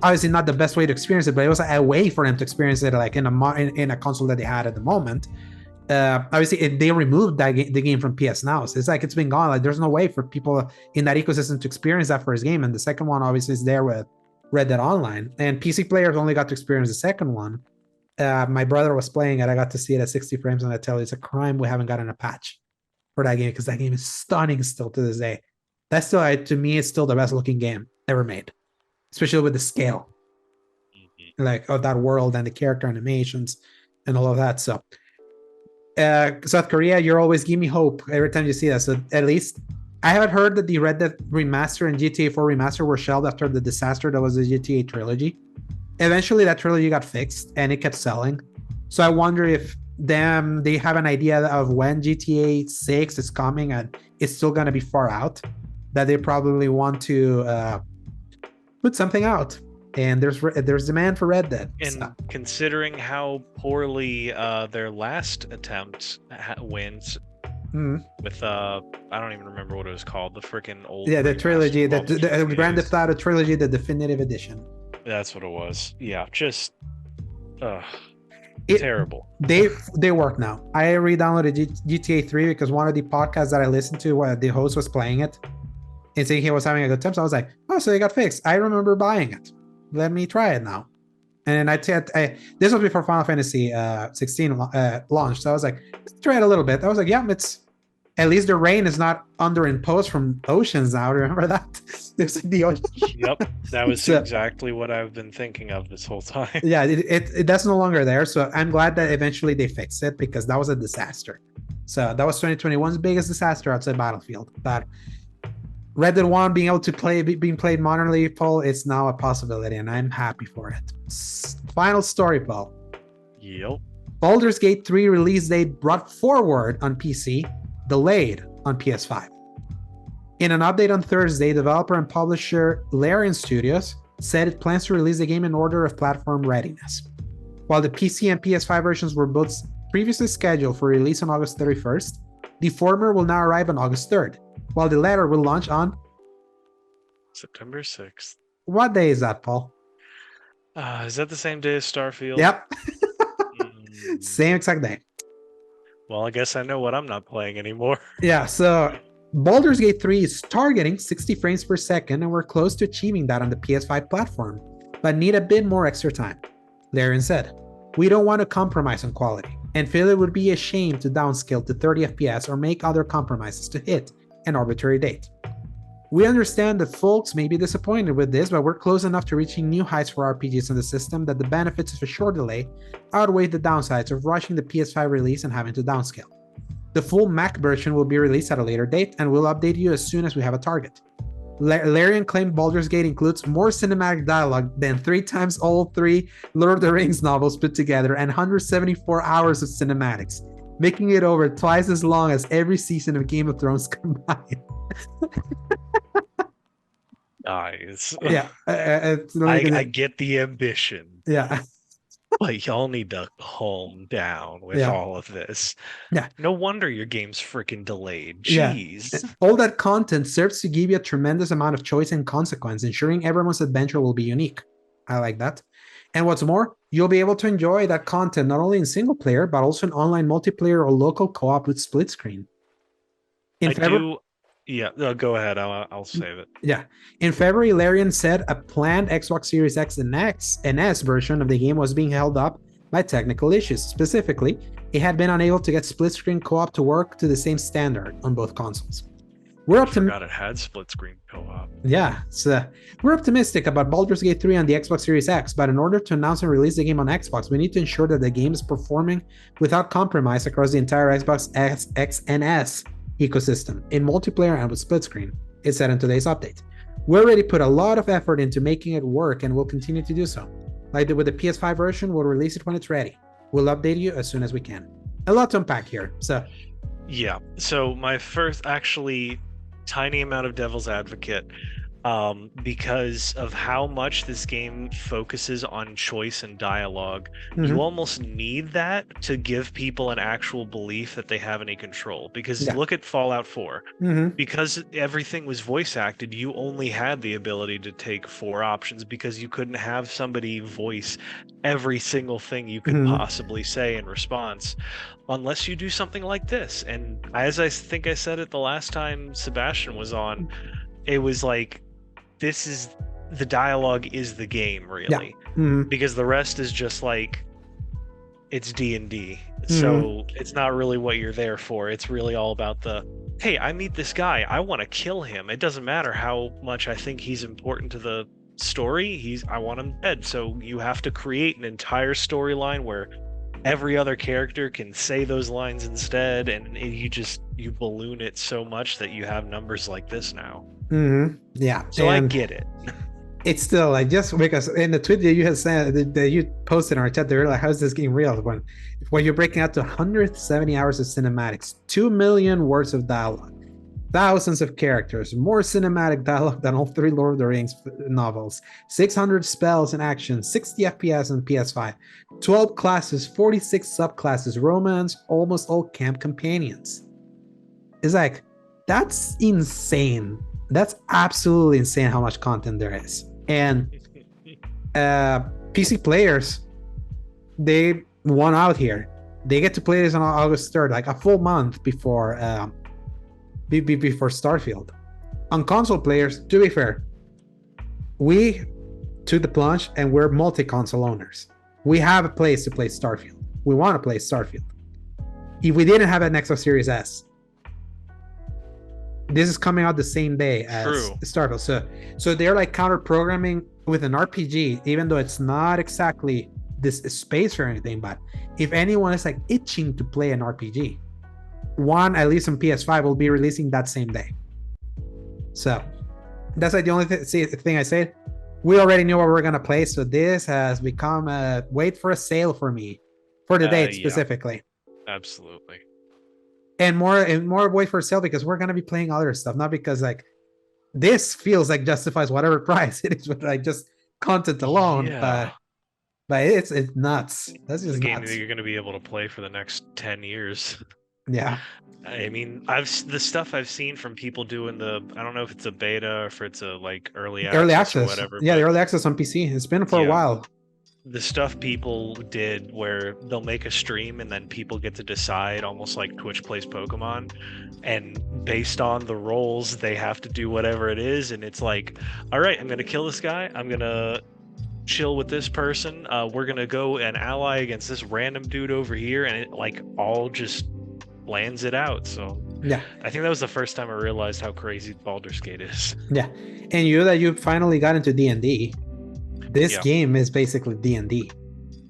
Obviously, not the best way to experience it, but it was a way for them to experience it, like in a console that they had at the moment. Obviously, they removed the game from PS Now, so it's like it's been gone. Like there's no way for people in that ecosystem to experience that first game. And the second one, obviously, is there with Red Dead Online. And PC players only got to experience the second one. My brother was playing it. I got to see it at 60 frames, and I tell you, it's a crime we haven't gotten a patch for that game, because that game is stunning still to this day. That's still, to me, it's still the best looking game ever made, especially with the scale like of that world and the character animations and all of that. So South Korea, you're always giving me hope every time you see that. So at least I haven't heard that the Red Dead Remaster and GTA 4 Remaster were shelved after the disaster that was the GTA trilogy. Eventually that trilogy got fixed and it kept selling. So I wonder if they have an idea of when GTA 6 is coming and it's still going to be far out, that they probably want to put something out. And there's demand for Red Dead. And considering how poorly their last attempt wins with I don't even remember what it was called, the freaking old the trilogy, the Grand Theft Auto trilogy, the definitive edition. That's what it was. Yeah, just terrible. They work now. I re-downloaded GTA 3 because one of the podcasts that I listened to, where the host was playing it and saying he was having a good time. So I was like, oh, so they got fixed. I remember buying it. Let me try it now. And this was before Final Fantasy 16 launched. So I was like, let's try it a little bit. I was like, yeah, it's at least the rain is not underimposed from oceans now. Remember that? There's the ocean. Yep, that was exactly what I've been thinking of this whole time. Yeah, that's no longer there. So I'm glad that eventually they fixed it, because that was a disaster. So that was 2021's biggest disaster outside Battlefield. But Red Dead 1 being able to being played modernly, Paul, it's now a possibility, and I'm happy for it. Final story, Paul. Yep. Baldur's Gate 3 release date brought forward on PC, delayed on PS5. In an update on Thursday, developer and publisher Larian Studios said it plans to release the game in order of platform readiness. While the PC and PS5 versions were both previously scheduled for release on August 31st, the former will now arrive on August 3rd, while the latter will launch on September 6th. What day is that, Paul? Is that the same day as Starfield? Yep. Same exact day. Well, I guess I know what I'm not playing anymore. Yeah, so Baldur's Gate 3 is targeting 60 frames per second, and we're close to achieving that on the PS5 platform, but need a bit more extra time. Larian said, "We don't want to compromise on quality, and feel it would be a shame to downscale to 30 FPS or make other compromises to hit an arbitrary date. We understand that folks may be disappointed with this, but we're close enough to reaching new heights for RPGs in the system that the benefits of a short delay outweigh the downsides of rushing the PS5 release and having to downscale. The full Mac version will be released at a later date, and we'll update you as soon as we have a target." Larian claimed Baldur's Gate includes more cinematic dialogue than 3 times all 3 Lord of the Rings novels put together and 174 hours of cinematics, making it over twice as long as every season of Game of Thrones combined. eyes. Yeah, I get the ambition. Yeah. But y'all need to calm down with Yeah. all of this. Yeah. No wonder your game's freaking delayed. Yeah. Jeez. All that content serves to give you a tremendous amount of choice and consequence, ensuring everyone's adventure will be unique. I like that. And what's more, you'll be able to enjoy that content not only in single player, but also in online multiplayer or local co-op with split screen. Yeah, go ahead. I'll save it. Yeah. In February, Larian said a planned Xbox Series X and S version of the game was being held up by technical issues. Specifically, it had been unable to get split screen co-op to work to the same standard on both consoles. I forgot it had split screen co-op. Yeah, so we're optimistic about Baldur's Gate 3 on the Xbox Series X, but in order to announce and release the game on Xbox, we need to ensure that the game is performing without compromise across the entire Xbox X and S ecosystem in multiplayer and with split screen, it said in today's update. We already put a lot of effort into making it work and we'll continue to do so. Like with the PS5 version, we'll release it when it's ready. We'll update you as soon as we can. A lot to unpack here. Yeah, so my first actually tiny amount of devil's advocate, because of how much this game focuses on choice and dialogue. You almost need that to give people an actual belief that they have any control, because look at Fallout 4. Because everything was voice acted, you only had the ability to take 4 options, because you couldn't have somebody voice every single thing you could possibly say in response, unless you do something like this. And as I think I said it the last time Sebastian was on, it was like, this is the dialogue is the game, really. Because the rest is just like, it's D&D. So it's not really what you're there for. It's really all about the, hey, I meet this guy, I want to kill him. It doesn't matter how much I think he's important to the story, I want him dead. So you have to create an entire storyline where every other character can say those lines instead, and you balloon it so much that you have numbers like this now. Yeah. So I get it. It's still like, just because in the tweet that you had said that you posted in our chat, they were like, how's this game real? When you're breaking out to 170 hours of cinematics, 2 million words of dialogue, thousands of characters, more cinematic dialogue than all 3 Lord of the Rings novels, 600 spells and action, 60 FPS on PS5, 12 classes, 46 subclasses, romance, almost all camp companions. It's like, that's insane. That's absolutely insane how much content there is. And PC players, they won out here. They get to play this on August 3rd, like a full month before Starfield. On console players, to be fair, we took the plunge and we're multi-console owners. We have a place to play Starfield. We want to play Starfield. If we didn't have an Xbox Series S, this is coming out the same day as Starfield. So they're like counter programming with an RPG, even though it's not exactly this space or anything. But if anyone is like itching to play an RPG, one, at least on PS5, will be releasing that same day. So that's like the only thing I said. We already knew what we were going to play. So this has become a wait for a sale for me for the date specifically. Absolutely. And more wait for a sale because we're going to be playing other stuff, not because like this feels like justifies whatever price it is with like just content alone. But it's nuts. That's just a game nuts. that you're going to be able to play for the next 10 years. Yeah. I mean, the stuff I've seen from people doing I don't know if it's a beta or if it's a like early access or whatever. Yeah, the early access on PC. It's been for a while. The stuff people did where they'll make a stream and then people get to decide, almost like Twitch plays Pokemon, and based on the roles they have to do whatever it is, and it's like, all right, I'm gonna kill this guy, I'm gonna chill with this person, we're gonna go and ally against this random dude over here, and it like all just lands it out. So yeah, I think that was the first time I realized how crazy Baldur's Gate is. Yeah, and you finally got into D&D. This game is basically D&D.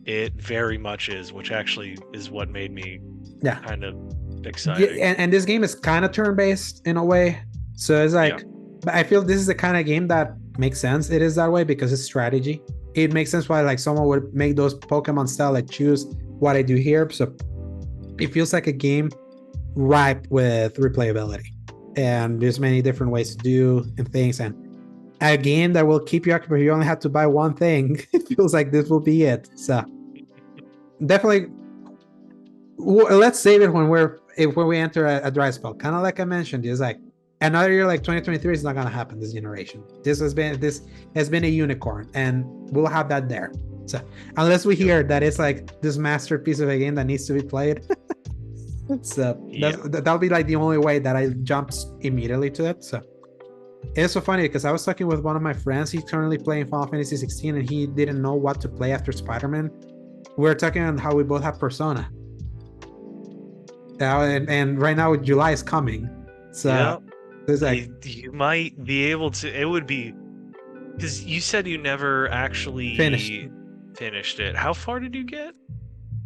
It very much is, which actually is what made me kind of excited. Yeah, and this game is kind of turn-based in a way. So it's like, but I feel this is the kind of game that makes sense. It is that way because it's strategy. It makes sense why like someone would make those Pokemon style, like choose what I do here. So it feels like a game ripe with replayability. And there's many different ways to do and things. And a game that will keep you occupied. You only have to buy one thing. It feels like this will be it. So definitely, let's save it when we enter a dry spell. Kind of like I mentioned, it's like another year like 2023 is not gonna happen this generation. This has been a unicorn, and we'll have that there. So unless we hear that it's like this masterpiece of a game that needs to be played, so that'll be like the only way that I jumped immediately to it. So it's so funny because I was talking with one of my friends. He's currently playing Final Fantasy XVI, and he didn't know what to play after Spider-Man. We were talking on how we both have Persona. And right now July is coming. So there's like you might be able to. It would be because you said you never actually finished it. How far did you get?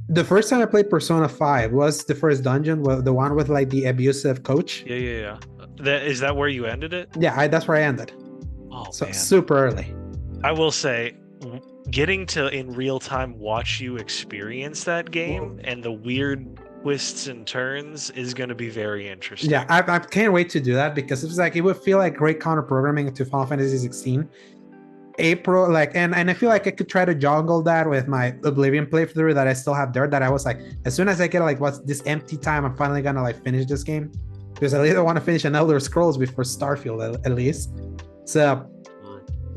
The first time I played Persona 5 was the first dungeon, the one with like the abusive coach. Yeah. Is that where you ended it? Yeah, that's where I ended. Oh, so man. Super early. I will say, getting to in real time watch you experience that game and the weird twists and turns is going to be very interesting. Yeah, I can't wait to do that because it's like it would feel like great counter programming to Final Fantasy 16. April, like, and I feel like I could try to juggle that with my Oblivion playthrough that I still have there. That I was like, as soon as I get like what's this empty time, I'm finally gonna like finish this game because I either want to finish an Elder Scrolls before Starfield at least. So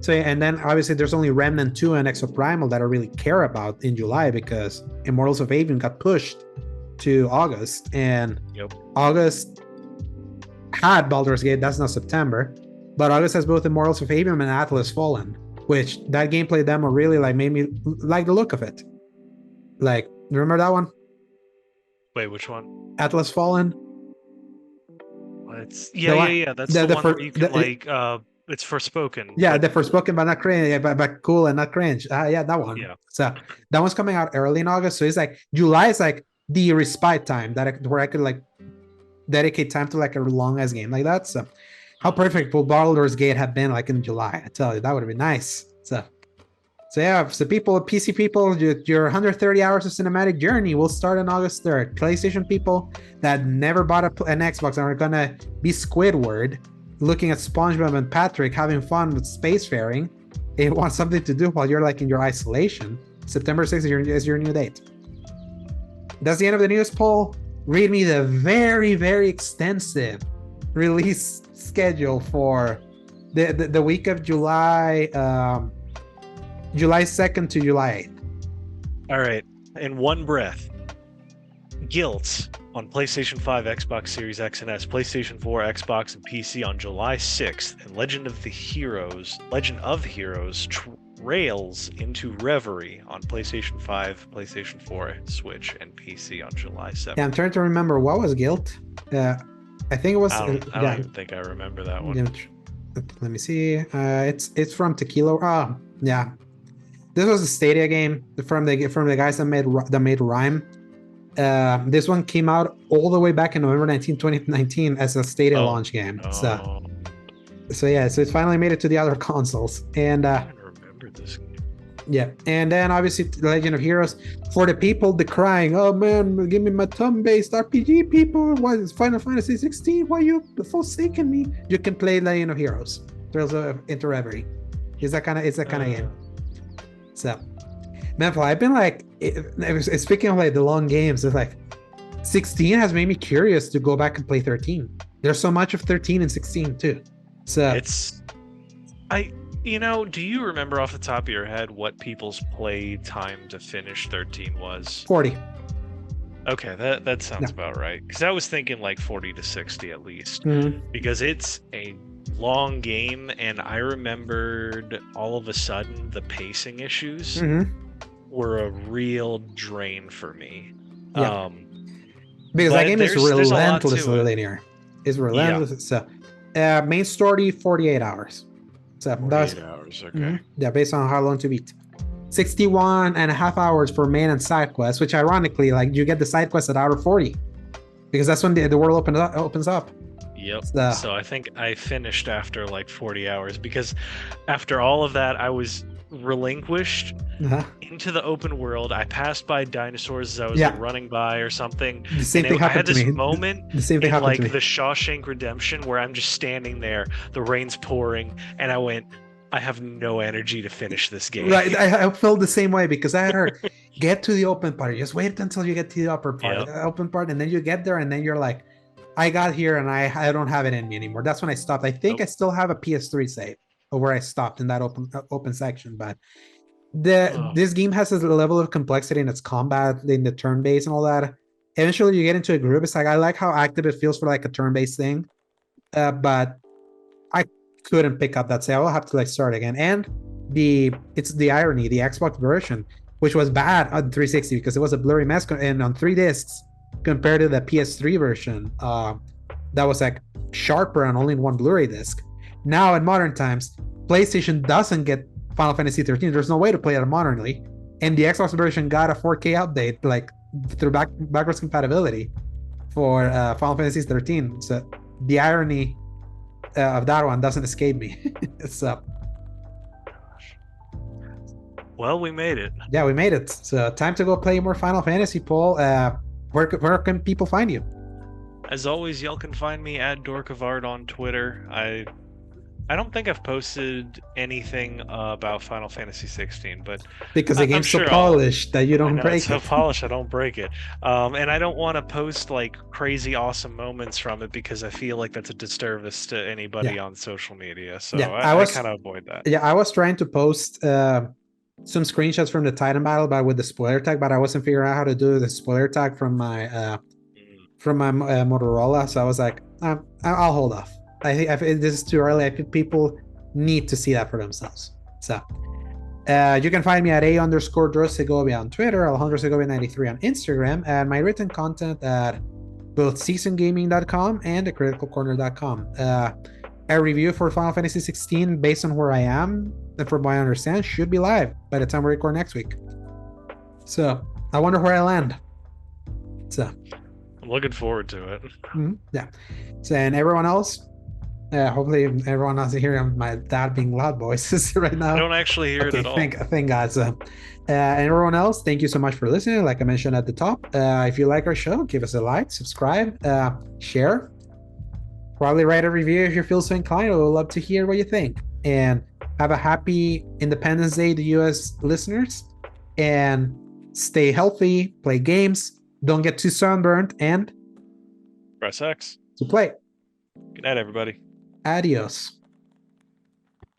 and then obviously there's only Remnant 2 and Exoprimal that I really care about in July because Immortals of Avium got pushed to August, and August had Baldur's Gate. That's not September, but August has both Immortals of Avium and Atlas Fallen, which that gameplay demo really like made me like the look of it. Like, remember that one? Wait, which one? Atlas Fallen. Yeah. That's the one where you can it's Forspoken. Yeah, the Forspoken, but not cringe, but cool and not cringe. Yeah, that one. Yeah. So that one's coming out early in August. So it's like July is like the respite time where I could like dedicate time to like a long ass game like that. So how perfect will Baldur's Gate have been like in July? I tell you, that would have been nice. So yeah, so PC people, your 130 hours of cinematic journey will start on August 3rd. PlayStation people that never bought an Xbox and are gonna be Squidward, looking at SpongeBob and Patrick having fun with spacefaring, and want something to do while you're like in your isolation. September 6th is your new date. That's the end of the news, Paul. Read me the very, very extensive release schedule for the week of July 2nd to July 8th. All right. In one breath. Guilt on PlayStation 5, Xbox Series X and S, PlayStation 4, Xbox, and PC on July 6th, and Legend of Heroes Trails into Reverie on PlayStation 5, PlayStation 4, Switch, and PC on July 7th. Yeah, I'm trying to remember what was Guilt. I think it was. I don't even think I remember that one. Let me see. It's from Tequila. Oh, yeah. This was a Stadia game from the guys that made Rhyme. This one came out all the way back in November 19, 2019 as a Stadia launch game. So yeah, so it's finally made it to the other consoles. And I remember this game. Yeah, and then obviously Legend of Heroes for the people decrying, oh man, give me my turn-based RPG, people. Why is Final Fantasy 16? Why you forsaken me? You can play Legend of Heroes. Trails into Reverie. It's that kind of game. So, man, I've been like, speaking of like the long games, it's like 16 has made me curious to go back and play 13. There's so much of 13 and 16 too. So do you remember off the top of your head what people's play time to finish 13 was? 40. Okay, that sounds about right. Because I was thinking like 40 to 60 at least. Because it's a long game, and I remembered all of a sudden the pacing issues were a real drain for me. Yeah. Because that game is relentlessly linear. It's relentless. So, main story 48 hours. So 48 hours, okay. Yeah, based on how long to beat. 61 and a half hours for main and side quests, which ironically, like you get the side quests at hour 40, because that's when the world opens up. Yep. So I think I finished after like 40 hours because after all of that, I was relinquished into the open world. I passed by dinosaurs as I was like, running by or something. The same thing happened to me. I had this moment the same thing happened like to me. the Shawshank Redemption where I'm just standing there, the rain's pouring, and I went, I have no energy to finish this game. Right, I felt the same way because I had heard, get to the open part. Just wait until you get to the upper part, the open part, and then you get there, and then you're like, I got here, and I don't have it in me anymore. That's when I stopped. I think I still have a PS3 save where I stopped in that open section, but this game has a level of complexity in its combat, in the turn-based and all that. Eventually, you get into a group. It's like I like how active it feels for like a turn-based thing, but I couldn't pick up that save. I'll have to like start again. And it's the irony, the Xbox version, which was bad on 360 because it was a blurry mess, and on 3 discs compared to the PS3 version, that was like sharper and only in 1 Blu-ray disc. Now in modern times, PlayStation doesn't get Final Fantasy 13. There's no way to play it modernly, and the Xbox version got a 4K update like through backwards compatibility for Final Fantasy 13. So the irony of that one doesn't escape me. So well, we made it. Yeah, we made it. So time to go play more Final Fantasy, Paul. Where can people find you? As always, y'all can find me at Dork of Art on Twitter. I don't think I've posted anything about Final Fantasy XVI, but because the game's so polished that you don't break it. It's so polished, I don't break it. And I don't want to post like crazy awesome moments from it because I feel like that's a disservice to anybody on social media. So I kind of avoid that. Yeah, I was trying to post some screenshots from the Titan battle, but with the spoiler tag, but I wasn't figuring out how to do the spoiler tag from my Motorola. So I was like, I'll hold off. I think this is too early. I think people need to see that for themselves. So you can find me at _Segovia on Twitter, Alejandro Segovia 93 on Instagram, and my written content at both seasongaming.com and thecriticalcorner.com. A review for Final Fantasy XVI based on where I am and from what I understand should be live by the time we record next week. So I wonder where I land. So I'm looking forward to it. Yeah. So, and everyone else, hopefully everyone else here, my dad being loud voices right now. I don't actually hear it at all. Thank God. So, and everyone else, thank you so much for listening. Like I mentioned at the top, if you like our show, give us a like, subscribe, share, probably write a review if you feel so inclined. We'd love to hear what you think. And have a happy Independence Day to U.S. listeners. And stay healthy, play games, don't get too sunburned, and press X to play. Good night, everybody. Adios.